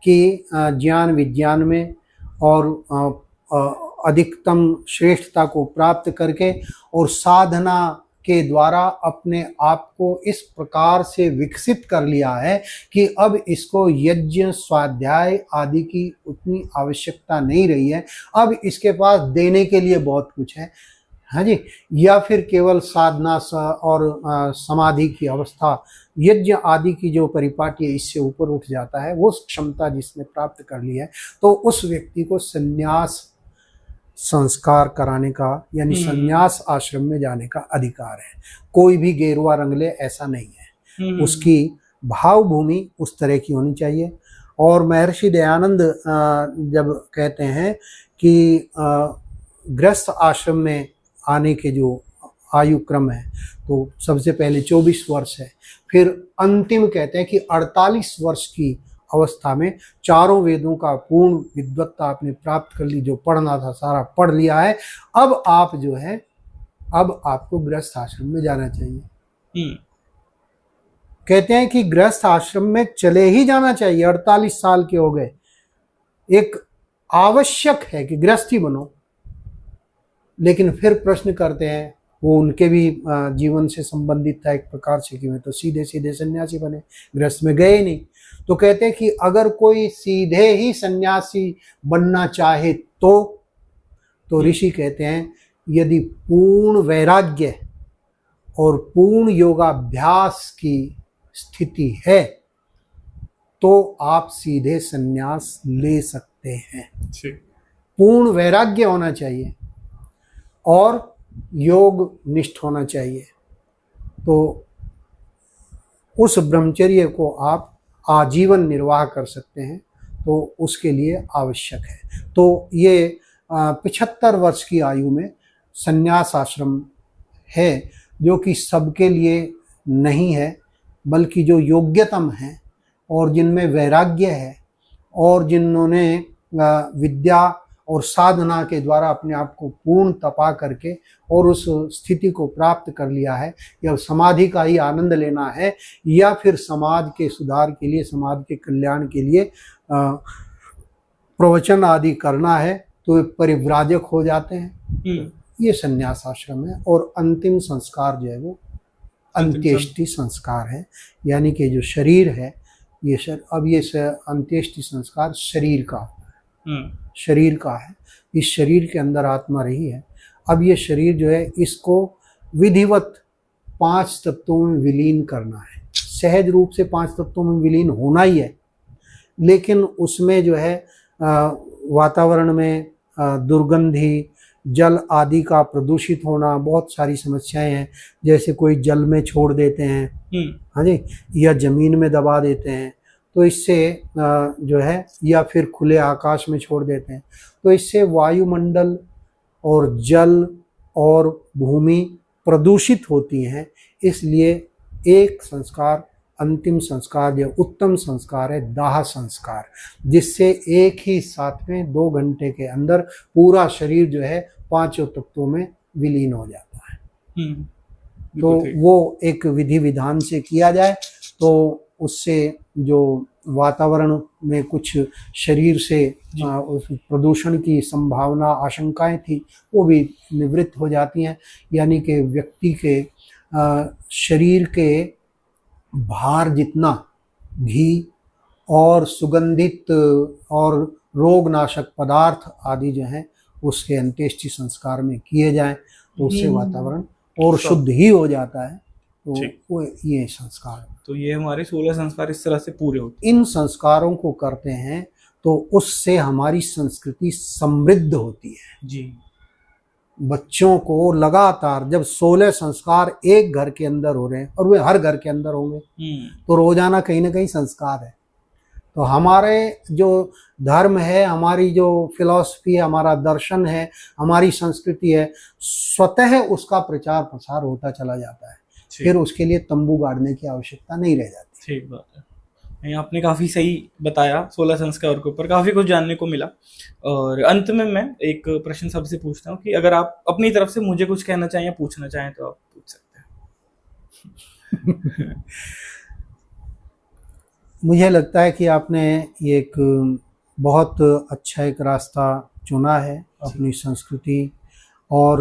कि ज्ञान विज्ञान में और अधिकतम श्रेष्ठता को प्राप्त करके और साधना के द्वारा अपने आप को इस प्रकार से विकसित कर लिया है कि अब इसको यज्ञ स्वाध्याय आदि की उतनी आवश्यकता नहीं रही है। अब इसके पास देने के लिए बहुत कुछ है, हाँ जी। या फिर केवल साधना और समाधि की अवस्था, यज्ञ आदि की जो परिपाटी है इससे ऊपर उठ जाता है, वो क्षमता जिसने प्राप्त कर ली है, तो उस व्यक्ति को संन्यास संस्कार कराने का यानी संन्यास आश्रम में जाने का अधिकार है। कोई भी गेरुआ रंग ले ऐसा नहीं है, उसकी भाव भूमि उस तरह की होनी चाहिए। और महर्षि दयानंद जब कहते हैं कि गृहस्थ आश्रम में आने के जो आयु क्रम है, तो सबसे पहले 24 वर्ष है, फिर अंतिम कहते हैं कि 48 वर्ष की अवस्था में चारों वेदों का पूर्ण विद्वत्ता आपने प्राप्त कर ली, जो पढ़ना था सारा पढ़ लिया है। अब आप जो है, अब आपको गृहस्थ आश्रम में जाना चाहिए। कहते हैं कि गृहस्थ आश्रम में चले ही जाना चाहिए। 48 साल के हो गए, एक आवश्यक है कि गृहस्थी बनो। लेकिन फिर प्रश्न करते हैं, वो उनके भी जीवन से संबंधित था एक प्रकार से कि वे तो सीधे सीधे सन्यासी बने, गृहस्थ में गए ही नहीं। तो कहते हैं कि अगर कोई सीधे ही सन्यासी बनना चाहे तो ऋषि कहते हैं यदि पूर्ण वैराग्य और पूर्ण योगाभ्यास की स्थिति है तो आप सीधे सन्यास ले सकते हैं। पूर्ण वैराग्य होना चाहिए और योग निष्ठ होना चाहिए, तो उस ब्रह्मचर्य को आप आजीवन निर्वाह कर सकते हैं, तो उसके लिए आवश्यक है। तो ये 75 वर्ष की आयु में संन्यास आश्रम है, जो कि सबके लिए नहीं है, बल्कि जो योग्यतम है और जिनमें वैराग्य है और जिन्होंने विद्या और साधना के द्वारा अपने आप को पूर्ण तपा करके और उस स्थिति को प्राप्त कर लिया है, या समाधि का ही आनंद लेना है, या फिर समाज के सुधार के लिए, समाज के कल्याण के लिए प्रवचन आदि करना है, तो वे परिव्राजक हो जाते हैं। ये संन्यास आश्रम है। और अंतिम संस्कार जो है वो अंत्येष्टि संस्कार है, यानी कि जो शरीर है ये अब ये अंत्येष्टि संस्कार शरीर का शरीर का है। इस शरीर के अंदर आत्मा रही है। अब ये शरीर जो है इसको विधिवत 5 तत्वों में विलीन करना है। सहज रूप से 5 तत्वों में विलीन होना ही है, लेकिन उसमें जो है वातावरण में दुर्गंधी, जल आदि का प्रदूषित होना, बहुत सारी समस्याएं हैं। जैसे कोई जल में छोड़ देते हैं, हाँ जी, या जमीन में दबा देते हैं, तो इससे जो है, या फिर खुले आकाश में छोड़ देते हैं, तो इससे वायुमंडल और जल और भूमि प्रदूषित होती हैं। इसलिए एक संस्कार, अंतिम संस्कार जो उत्तम संस्कार है, दाह संस्कार, जिससे एक ही साथ में 2 घंटे के अंदर पूरा शरीर जो है 5 तत्वों में विलीन हो जाता है। तो वो एक विधि विधान से किया जाए तो उससे जो वातावरण में कुछ शरीर से उस प्रदूषण की संभावना, आशंकाएं थी, वो भी निवृत्त हो जाती हैं। यानी कि व्यक्ति के शरीर के भार जितना घी और सुगंधित और रोगनाशक पदार्थ आदि जो हैं उसके अंत्येष्टि संस्कार में किए जाएं, तो उससे वातावरण और शुद्ध ही हो जाता है। तो वो ये संस्कार, तो ये हमारे 16 संस्कार इस तरह से पूरे होते हैं। इन संस्कारों को करते हैं तो उससे हमारी संस्कृति समृद्ध होती है जी। बच्चों को लगातार जब 16 संस्कार एक घर के अंदर हो रहे हैं, और वे हर घर के अंदर होंगे, तो रोजाना कहीं ना कहीं संस्कार है। तो हमारे जो धर्म है, हमारी जो फिलॉसफी है, हमारा दर्शन है, हमारी संस्कृति है, स्वतः उसका प्रचार प्रसार होता चला जाता है। फिर उसके लिए तंबू गाड़ने की आवश्यकता नहीं रह जाती। ठीक बात है। आपने काफ़ी सही बताया 16 संस्कार के ऊपर, काफ़ी कुछ जानने को मिला। और अंत में मैं एक प्रश्न सबसे पूछता हूँ कि अगर आप अपनी तरफ से मुझे कुछ कहना चाहें या पूछना चाहें तो आप पूछ सकते हैं। मुझे लगता है कि आपने ये एक बहुत अच्छा एक रास्ता चुना है अपनी संस्कृति और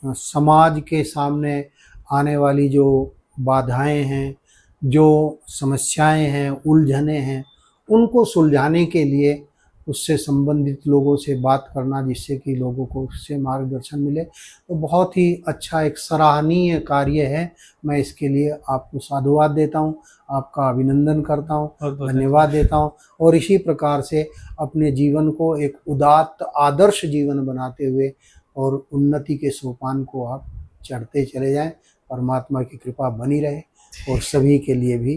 समाज के सामने आने वाली जो बाधाएं हैं, जो समस्याएं हैं, उलझनें हैं, उनको सुलझाने के लिए उससे संबंधित लोगों से बात करना, जिससे कि लोगों को उससे मार्गदर्शन मिले, तो बहुत ही अच्छा एक सराहनीय कार्य है। मैं इसके लिए आपको साधुवाद देता हूँ, आपका अभिनंदन करता हूँ, धन्यवाद देता हूँ। और इसी प्रकार से अपने जीवन को एक उदात्त आदर्श जीवन बनाते हुए और उन्नति के सोपान को आप चढ़ते चले जाएं। परमात्मा की कृपा बनी रहे और सभी के लिए भी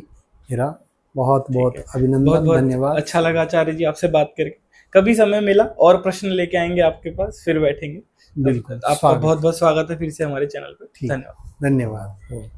मेरा बहुत बहुत अभिनंदन, धन्यवाद। अच्छा लगा आचार्य जी आपसे बात करके। कभी समय मिला और प्रश्न लेके आएंगे आपके पास, फिर बैठेंगे। बिल्कुल, आपका बहुत बहुत स्वागत है फिर से हमारे चैनल पर। धन्यवाद। धन्यवाद।